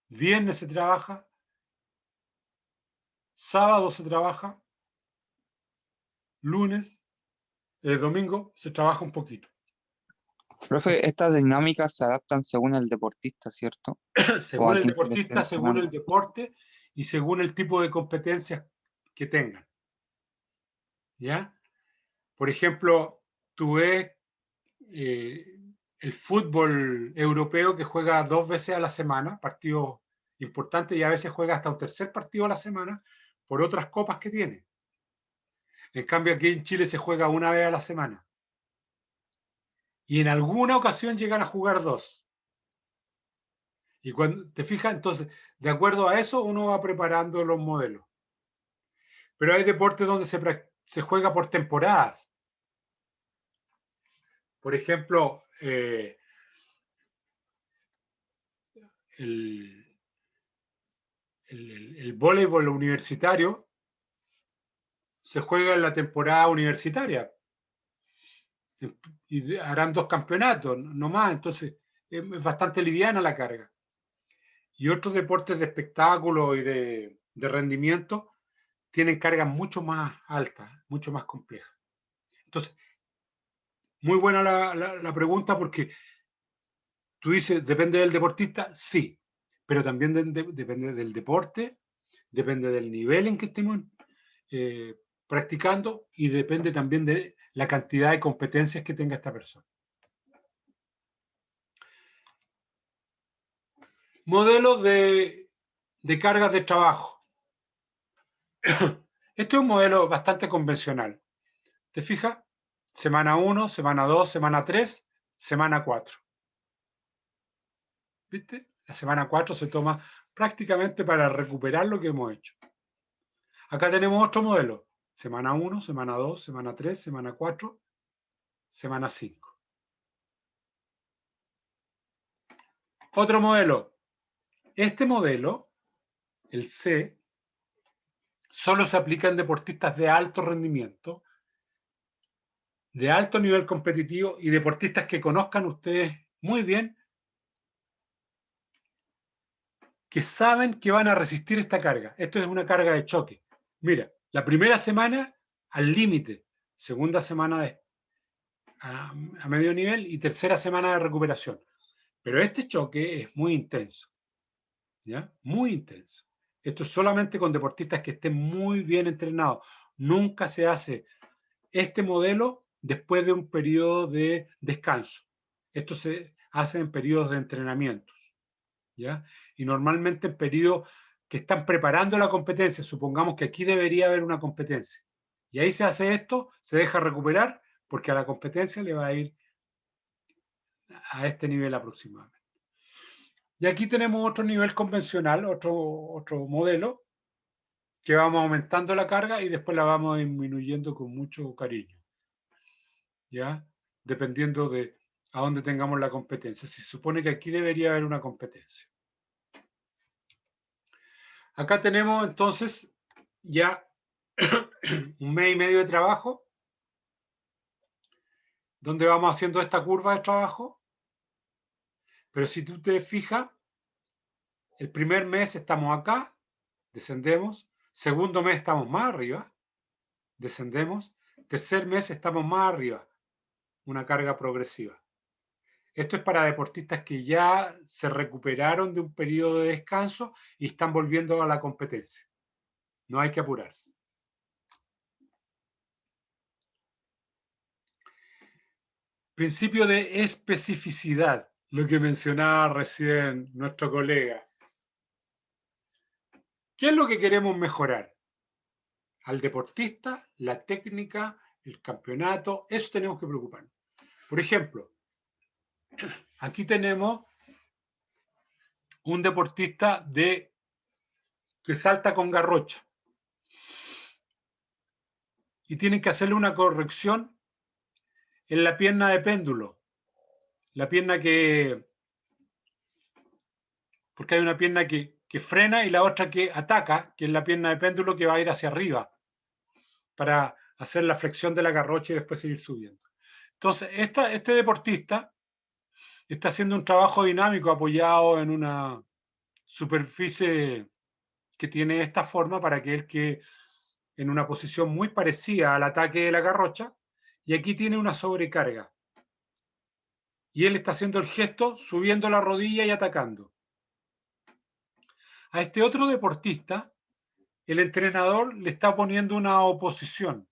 A: viernes se trabaja, sábado se trabaja, lunes, domingo se trabaja un poquito.
E: Profe, estas dinámicas se adaptan según el deportista, ¿cierto? ¿O
A: Según
E: a
A: el
E: quién se le está
A: deportista, según el
E: entrenando?
A: deporte y según el tipo de competencias que tengan. ¿Ya? Por ejemplo, tú ves el fútbol europeo que juega 2 veces a la semana, partidos importantes, y a veces juega hasta un tercer partido a la semana por otras copas que tiene. En cambio, aquí en Chile se juega una vez a la semana. Y en alguna ocasión llegan a jugar 2. Y cuando te fijas, entonces, de acuerdo a eso, uno va preparando los modelos. Pero hay deportes donde se juega por temporadas. Por ejemplo, el voleibol universitario se juega en la temporada universitaria y harán 2 campeonatos, no más, entonces es bastante liviana la carga. Y otros deportes de espectáculo y de rendimiento tienen cargas mucho más altas, mucho más complejas. Entonces, muy buena la pregunta, porque tú dices, ¿depende del deportista? Sí, pero también depende del deporte, depende del nivel en que estemos practicando y depende también de la cantidad de competencias que tenga esta persona. Modelos de cargas de trabajo. Este es un modelo bastante convencional. ¿Te fijas? Semana 1, semana 2, semana 3, semana 4. ¿Viste? La semana 4 se toma prácticamente para recuperar lo que hemos hecho. Acá tenemos otro modelo. Semana 1, semana 2, semana 3, semana 4, semana 5. Otro modelo. Este modelo, el C, solo se aplica en deportistas de alto rendimiento, de alto nivel competitivo y deportistas que conozcan ustedes muy bien, que saben que van a resistir esta carga. Esto es una carga de choque. Mira, la primera semana al límite, segunda semana a medio nivel y tercera semana de recuperación. Pero este choque es muy intenso, ¿ya? Muy intenso. Esto es solamente con deportistas que estén muy bien entrenados. Nunca se hace este modelo después de un periodo de descanso. Esto se hace en periodos de entrenamientos, ¿ya? Y normalmente en periodos que están preparando la competencia. Supongamos que aquí debería haber una competencia. Y ahí se hace esto, se deja recuperar, porque a la competencia le va a ir a este nivel aproximadamente. Y aquí tenemos otro nivel convencional, otro modelo, que vamos aumentando la carga y después la vamos disminuyendo con mucho cariño, ¿ya? Dependiendo de a dónde tengamos la competencia. Se supone que aquí debería haber una competencia. Acá tenemos entonces ya un mes y medio de trabajo, donde vamos haciendo esta curva de trabajo. Pero si tú te fijas, el primer mes estamos acá, descendemos. Segundo mes estamos más arriba, descendemos. Tercer mes estamos más arriba, una carga progresiva. Esto es para deportistas que ya se recuperaron de un periodo de descanso y están volviendo a la competencia. No hay que apurarse. Principio de especificidad, lo que mencionaba recién nuestro colega. ¿Qué es lo que queremos mejorar? Al deportista, la técnica, el campeonato, eso tenemos que preocuparnos. Por ejemplo, aquí tenemos un deportista que salta con garrocha. y tienen que hacerle una corrección en la pierna de péndulo. La pierna que... Porque hay una pierna que frena y la otra que ataca, que es la pierna de péndulo que va a ir hacia arriba para hacer la flexión de la garrocha y después seguir subiendo. Entonces, este deportista está haciendo un trabajo dinámico apoyado en una superficie que tiene esta forma para que él quede en una posición muy parecida al ataque de la garrocha, y aquí tiene una sobrecarga. Y él está haciendo el gesto subiendo la rodilla y atacando. A este otro deportista, el entrenador le está poniendo una oposición.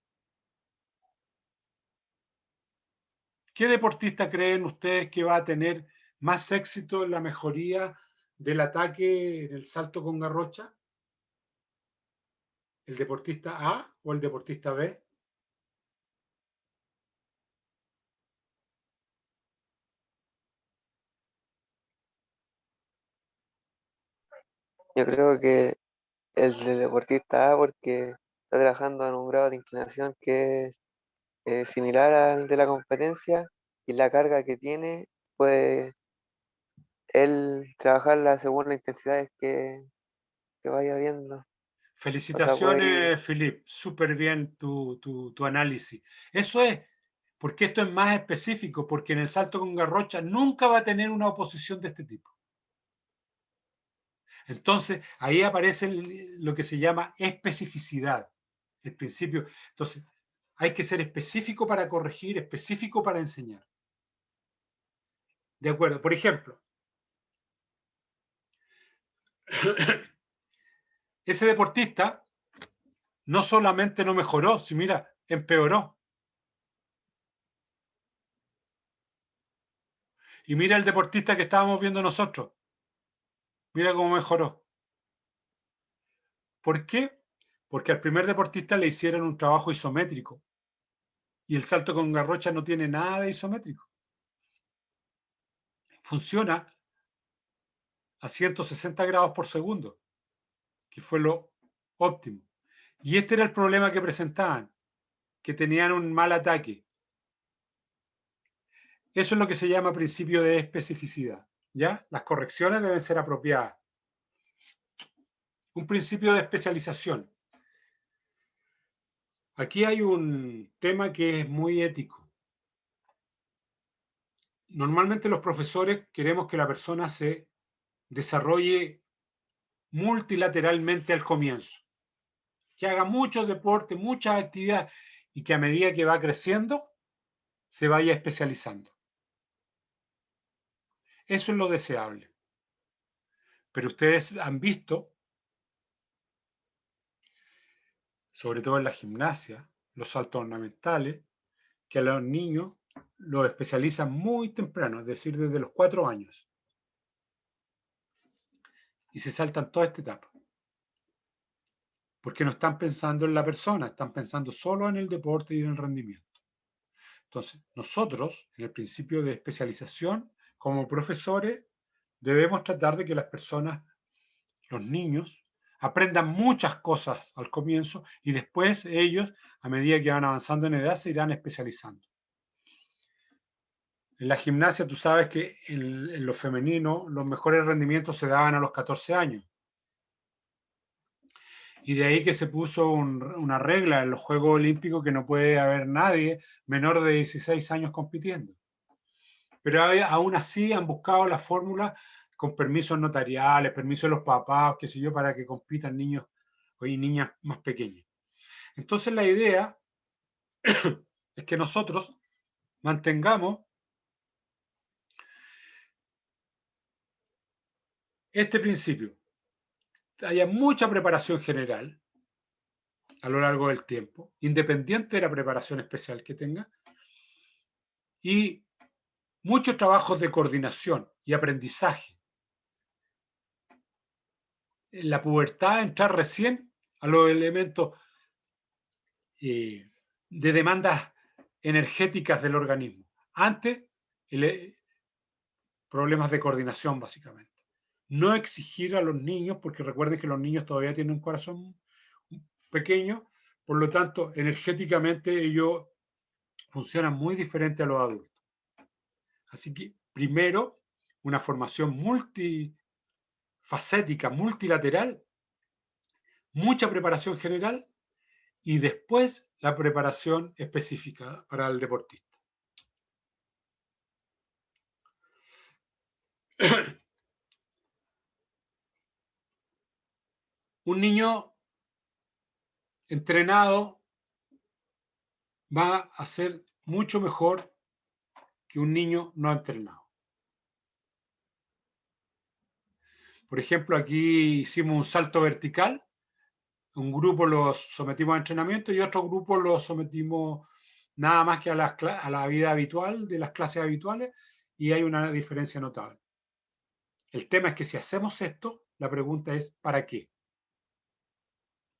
A: ¿Qué deportista creen ustedes que va a tener más éxito en la mejoría del ataque en el salto con garrocha? ¿El deportista A o el deportista B?
J: Yo creo que el de deportista A, porque está trabajando en un grado de inclinación que es similar al de la competencia, y la carga que tiene puede él trabajarla según las intensidades que vaya viendo. O sea, puede ir
A: Felicitaciones, Philip. Súper bien tu análisis. Eso es, porque esto es más específico, porque en el salto con garrocha nunca va a tener una oposición de este tipo. Entonces, ahí aparece lo que se llama especificidad, el principio. Entonces, hay que ser específico para corregir, específico para enseñar. De acuerdo, por ejemplo, ese deportista no solamente no mejoró, si mira, empeoró. Y mira el deportista que estábamos viendo nosotros. Mira cómo mejoró. ¿Por qué? Porque al primer deportista le hicieron un trabajo isométrico. Y el salto con garrocha no tiene nada de isométrico. Funciona a 160 grados por segundo, que fue lo óptimo. Y este era el problema que presentaban, que tenían un mal ataque. Eso es lo que se llama principio de especificidad, ¿ya? Las correcciones deben ser apropiadas. Un principio de especialización. Aquí hay un tema que es muy ético. Normalmente los profesores queremos que la persona se desarrolle multilateralmente al comienzo, que haga muchos deportes, muchas actividades, y que a medida que va creciendo se vaya especializando. Eso es lo deseable. Pero ustedes han visto, sobre todo en la gimnasia, los saltos ornamentales, que a los niños los especializan muy temprano, es decir, desde los 4 años. Y se saltan toda esta etapa. Porque no están pensando en la persona, están pensando solo en el deporte y en el rendimiento. Entonces, nosotros, en el principio de especialización, como profesores, debemos tratar de que las personas, los niños, aprendan muchas cosas al comienzo y después ellos, a medida que van avanzando en edad, se irán especializando. En la gimnasia, tú sabes que en lo femenino los mejores rendimientos se daban a los 14 años. Y de ahí que se puso una regla en los Juegos Olímpicos que no puede haber nadie menor de 16 años compitiendo. Pero aún así han buscado la fórmula con permisos notariales, permisos de los papás, qué sé yo, para que compitan niños y niñas más pequeñas. Entonces la idea es que nosotros mantengamos este principio. Haya mucha preparación general a lo largo del tiempo, independiente de la preparación especial que tenga, y muchos trabajos de coordinación y aprendizaje. En la pubertad, entrar recién a los elementos de demandas energéticas del organismo. Antes, problemas de coordinación, básicamente. No exigir a los niños, porque recuerden que los niños todavía tienen un corazón pequeño, Por lo tanto, energéticamente ellos funcionan muy diferente a los adultos. Así que, primero, una formación multifacética, multilateral, mucha preparación general y después la preparación específica para el deportista. Un niño entrenado va a ser mucho mejor que un niño no entrenado. Por ejemplo, aquí hicimos un salto vertical. Un grupo los sometimos a entrenamiento y otro grupo los sometimos nada más que a la vida habitual, de las clases habituales, y hay una diferencia notable. El tema es que si hacemos esto, la pregunta es ¿para qué?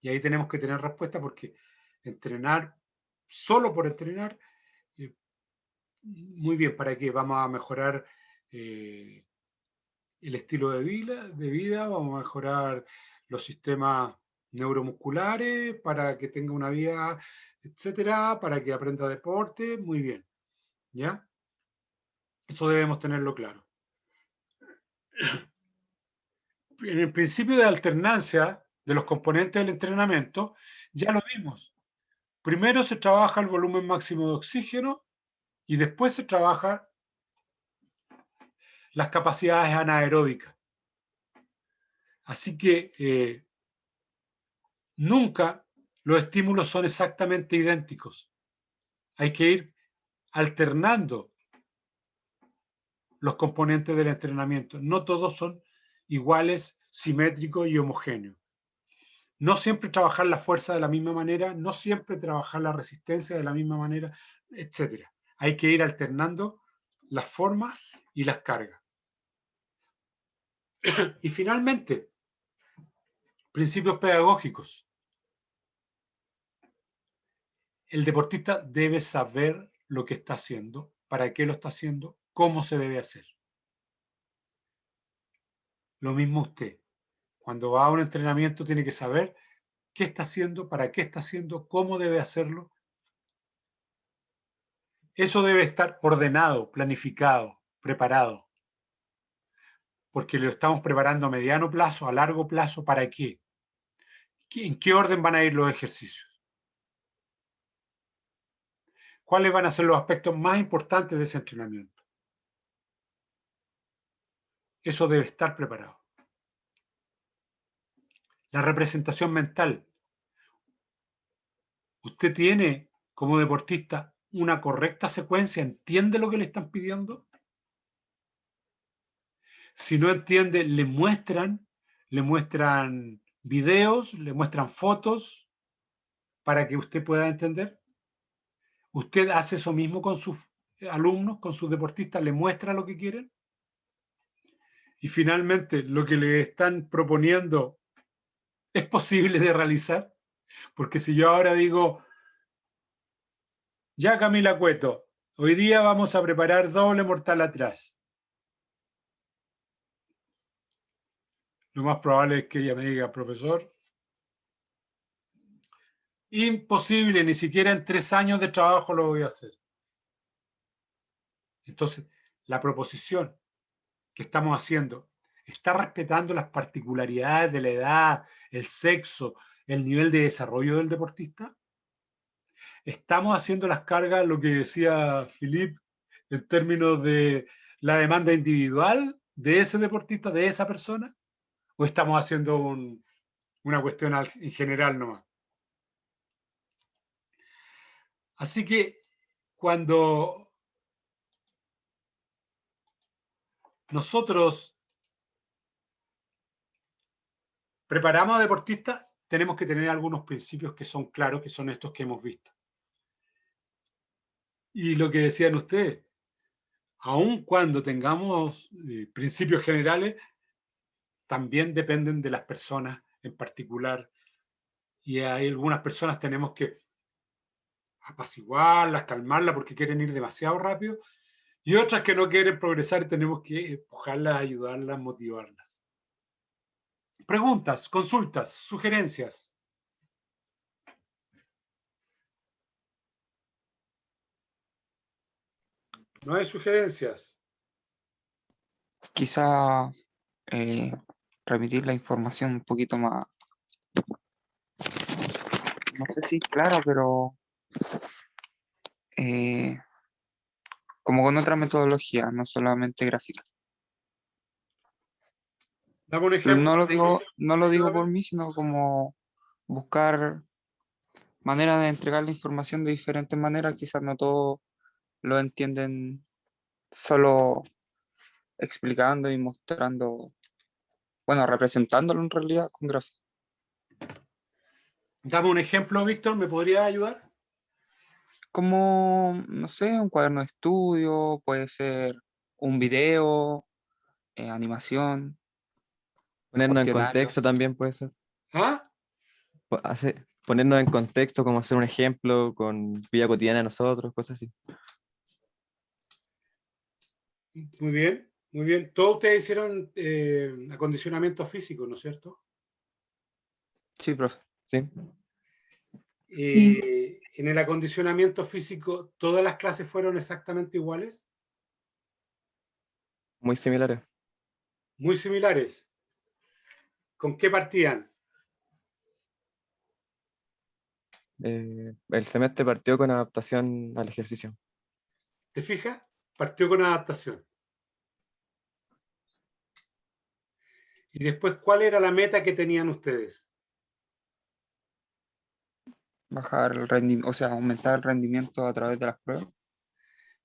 A: Y ahí tenemos que tener respuesta porque entrenar solo por entrenar, muy bien, ¿para qué? Vamos a mejorar el estilo de vida, vamos a mejorar los sistemas neuromusculares para que tenga una vida, etcétera, para que aprenda deporte, muy bien, ¿ya? Eso debemos tenerlo claro. En el principio de alternancia de los componentes del entrenamiento, ya lo vimos. Primero se trabaja el volumen máximo de oxígeno y después se trabaja las capacidades anaeróbicas. Así que nunca los estímulos son exactamente idénticos. Hay que ir alternando los componentes del entrenamiento. No todos son iguales, simétricos y homogéneos. No siempre trabajar la fuerza de la misma manera, no siempre trabajar la resistencia de la misma manera, etc. Hay que ir alternando las formas y las cargas. Y finalmente, principios pedagógicos. El deportista debe saber lo que está haciendo, para qué lo está haciendo, cómo se debe hacer. Lo mismo usted. Cuando va a un entrenamiento tiene que saber qué está haciendo, para qué está haciendo, cómo debe hacerlo. Eso debe estar ordenado, planificado, preparado. Porque lo estamos preparando a mediano plazo, a largo plazo, ¿para qué? ¿En qué orden van a ir los ejercicios? ¿Cuáles van a ser los aspectos más importantes de ese entrenamiento? Eso debe estar preparado. La representación mental. ¿Usted tiene, como deportista, una correcta secuencia? ¿Entiende lo que le están pidiendo? Si no entiende, le muestran videos, le muestran fotos para que usted pueda entender. ¿Usted hace eso mismo con sus alumnos, con sus deportistas? ¿Le muestra lo que quieren? Y finalmente, lo que le están proponiendo es posible de realizar. Porque si yo ahora digo, ya Camila Cueto, hoy día vamos a preparar doble mortal atrás. Lo más probable es que ella me diga, profesor, imposible, ni siquiera en 3 años de trabajo lo voy a hacer. Entonces, la proposición que estamos haciendo está respetando las particularidades de la edad, el sexo, el nivel de desarrollo del deportista. ¿Estamos haciendo las cargas, lo que decía Philippe, en términos de la demanda individual de ese deportista, de esa persona? ¿O estamos haciendo una cuestión en general nomás? Así que cuando nosotros preparamos a deportistas, tenemos que tener algunos principios que son claros, que son estos que hemos visto. Y lo que decían ustedes, aun cuando tengamos principios generales, también dependen de las personas en particular. Y hay algunas personas tenemos que apaciguarlas, calmarlas porque quieren ir demasiado rápido, y otras que no quieren progresar, tenemos que empujarlas, ayudarlas, motivarlas. Preguntas, consultas, sugerencias. ¿No hay sugerencias?
E: Quizá remitir la información un poquito más, no sé si clara, pero eh, como con otra metodología, no solamente gráfica.
A: Dame un ejemplo.
E: No lo digo por mí, sino como buscar maneras de entregar la información de diferentes maneras. Quizás no todos lo entienden solo explicando y mostrando, bueno, representándolo en realidad con gráficos.
A: Dame un ejemplo, Víctor, ¿me podría ayudar?
E: Como, no sé, un cuaderno de estudio, puede ser un video, animación,
K: Ponernos en
E: cuestionario.
K: contexto también puede ser.
A: ¿Ah?
K: Ponernos en contexto, como hacer un ejemplo con vida cotidiana de nosotros, cosas así.
A: Muy bien, muy bien. Todos ustedes hicieron acondicionamiento físico, ¿no es cierto?
E: Sí, profe.
K: Sí.
A: En el acondicionamiento físico, ¿todas las clases fueron exactamente iguales?
K: Muy similares.
A: Muy similares. ¿Con qué partían?
K: El semestre partió con adaptación al ejercicio.
A: ¿Te fijas? Partió con adaptación. Y después, ¿cuál era la meta que tenían ustedes?
E: Bajar el rendimiento, o sea, aumentar el rendimiento a través de las pruebas.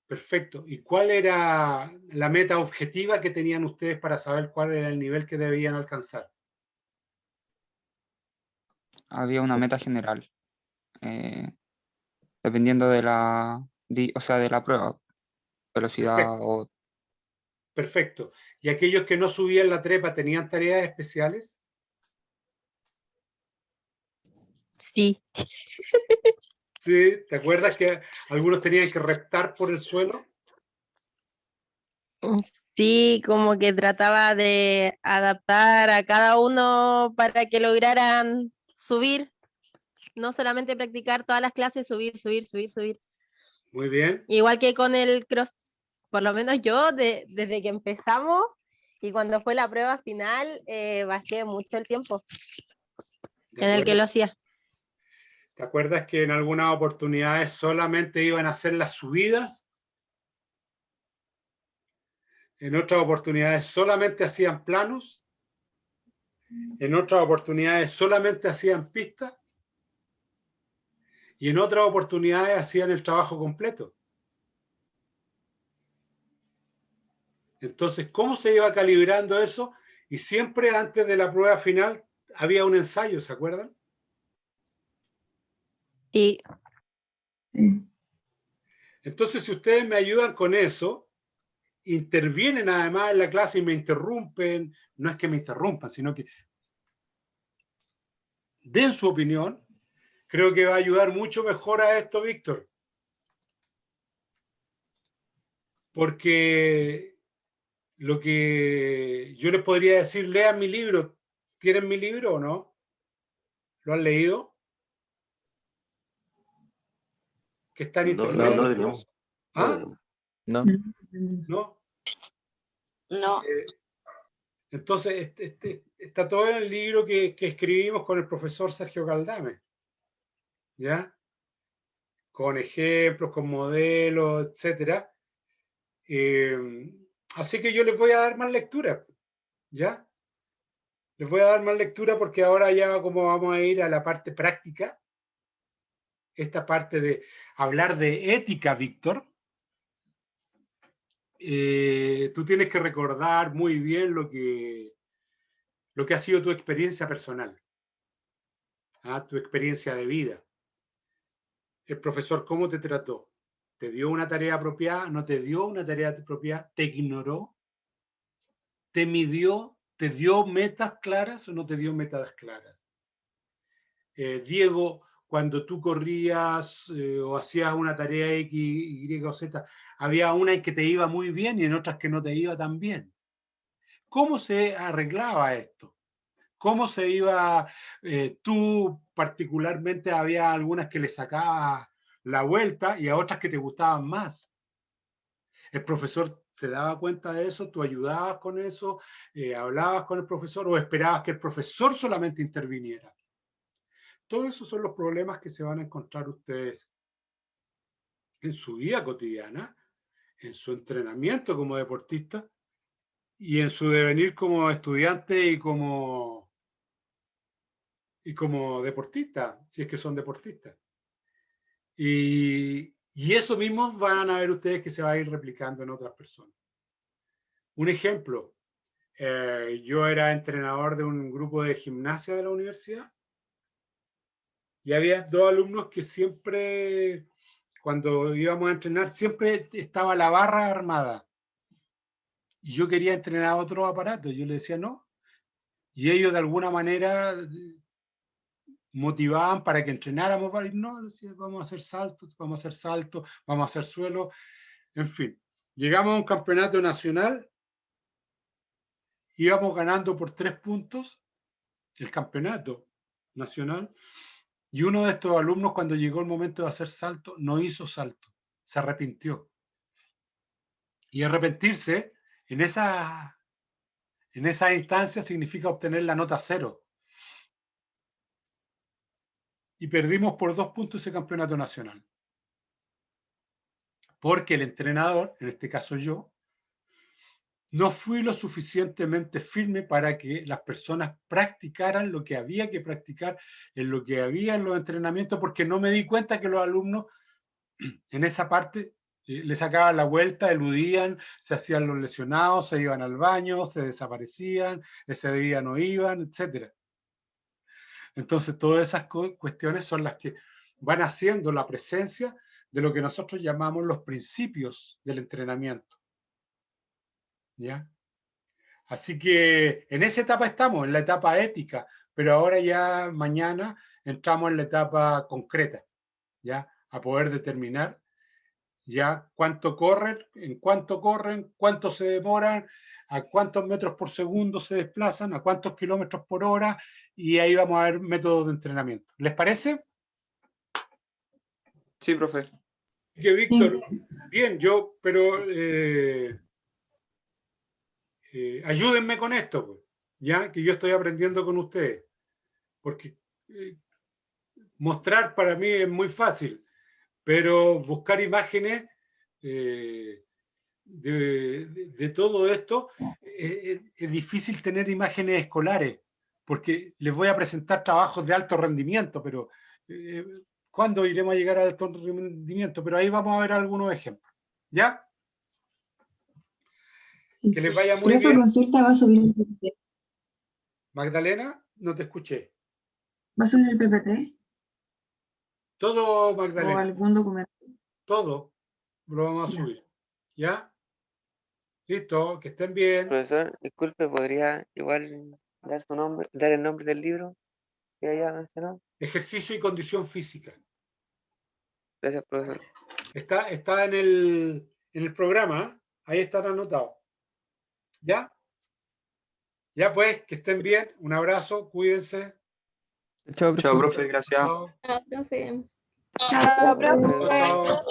A: Perfecto. ¿Y cuál era la meta objetiva que tenían ustedes para saber cuál era el nivel que debían alcanzar?
E: Había una meta general, dependiendo de o sea, de la prueba, velocidad
A: Perfecto.
E: o...
A: Perfecto. ¿Y aquellos que no subían la trepa tenían tareas especiales?
H: Sí.
A: Sí, ¿te acuerdas que algunos tenían que reptar por el suelo?
H: Sí, como que trataba de adaptar a cada uno para que lograran subir, no solamente practicar todas las clases, subir, subir, subir, subir.
A: Muy bien.
H: Igual que con el cross, por lo menos yo, desde que empezamos y cuando fue la prueba final, bajé mucho el tiempo en el que lo hacía.
A: ¿Te acuerdas que en algunas oportunidades solamente iban a hacer las subidas? En otras oportunidades solamente hacían planos. En otras oportunidades solamente hacían pistas. Y en otras oportunidades hacían el trabajo completo. Entonces, ¿cómo se iba calibrando eso? Y siempre antes de la prueba final había un ensayo, ¿se acuerdan?
H: Sí.
A: Entonces, si ustedes me ayudan con eso, intervienen además en la clase y me interrumpen, no es que me interrumpan, sino que den su opinión, creo que va a ayudar mucho mejor a esto, Víctor. Porque lo que yo les podría decir, lean mi libro. ¿Tienen mi libro o no? ¿Lo han leído? Que está en internet.
I: No lo tenemos.
A: ¿Ah?
K: No.
A: ¿No?
D: No.
A: Entonces, está todo en el libro que escribimos con el profesor Sergio Galdame. ¿Ya? Con ejemplos, con modelos, etcétera. Así que yo les voy a dar más lectura. ¿Ya? Les voy a dar más lectura porque ahora ya como vamos a ir a la parte práctica, esta parte de hablar de ética, Víctor, tú tienes que recordar muy bien lo que ha sido tu experiencia personal, tu experiencia de vida. El profesor, ¿cómo te trató? ¿Te dio una tarea apropiada? ¿No te dio una tarea apropiada? ¿Te ignoró? ¿Te midió? ¿Te dio metas claras o no te dio metas claras? Diego, cuando tú corrías o hacías una tarea X, Y o Z, había una en que te iba muy bien y en otras que no te iba tan bien. ¿Cómo se arreglaba esto? ¿Cómo se iba? Tú particularmente había algunas que le sacabas la vuelta y a otras que te gustaban más. El profesor se daba cuenta de eso, tú ayudabas con eso, hablabas con el profesor o esperabas que el profesor solamente interviniera. Todos esos son los problemas que se van a encontrar ustedes en su vida cotidiana, en su entrenamiento como deportista y en su devenir como estudiante y como deportista, si es que son deportistas. Y eso mismo van a ver ustedes que se va a ir replicando en otras personas. Un ejemplo, yo era entrenador de un grupo de gimnasia de la universidad y había 2 alumnos que siempre, cuando íbamos a entrenar, siempre estaba la barra armada. Y yo quería entrenar otro aparato, yo le decía no. Y ellos de alguna manera motivaban para que entrenáramos, no, vamos a hacer saltos, vamos a hacer suelo, en fin. Llegamos a un campeonato nacional, íbamos ganando por 3 puntos el campeonato nacional, y uno de estos alumnos, cuando llegó el momento de hacer salto, no hizo salto, se arrepintió. Y arrepentirse en esa instancia significa obtener la nota 0. Y perdimos por 2 puntos ese campeonato nacional. Porque el entrenador, en este caso yo, no fui lo suficientemente firme para que las personas practicaran lo que había que practicar en lo que había en los entrenamientos, porque no me di cuenta que los alumnos en esa parte le sacaban la vuelta, eludían, se hacían los lesionados, se iban al baño, se desaparecían, ese día no iban, etc. Entonces todas esas cuestiones son las que van haciendo la presencia de lo que nosotros llamamos los principios del entrenamiento. ¿Ya? Así que en esa etapa estamos, en la etapa ética, pero ahora ya mañana entramos en la etapa concreta, ¿ya? A poder determinar ya cuánto corren, cuánto se demoran, a cuántos metros por segundo se desplazan, a cuántos kilómetros por hora, y ahí vamos a ver métodos de entrenamiento. ¿Les parece?
E: Sí, profe.
A: Que Víctor, bien, pero ayúdenme con esto, pues, ya que yo estoy aprendiendo con ustedes, porque mostrar para mí es muy fácil, pero buscar imágenes de todo esto, es difícil tener imágenes escolares, porque les voy a presentar trabajos de alto rendimiento, pero ¿cuándo iremos a llegar al alto rendimiento? Pero ahí vamos a ver algunos ejemplos, ¿ya?
C: Sí.
A: Que les vaya muy
C: Profe,
A: bien.
C: consulta, ¿va a subir el PPT?
A: Magdalena, no te escuché.
C: ¿Va a subir el PPT?
A: Todo,
C: ¿O
A: Magdalena,
C: algún documento?
A: todo lo vamos a subir, ¿ya? Listo, que estén bien.
J: Profesor, disculpe, ¿podría igual dar su nombre, dar el nombre del libro que haya mencionado?
A: Ejercicio y condición física.
J: Gracias, profesor.
A: Está en el programa, ¿eh? Ahí están anotados. ¿Ya? Ya pues, que estén bien. Un abrazo, cuídense.
K: Chao,
E: Chao,
K: profe.
E: profe, gracias.
A: Chao.
G: Chao, profe.
A: Chao, chao.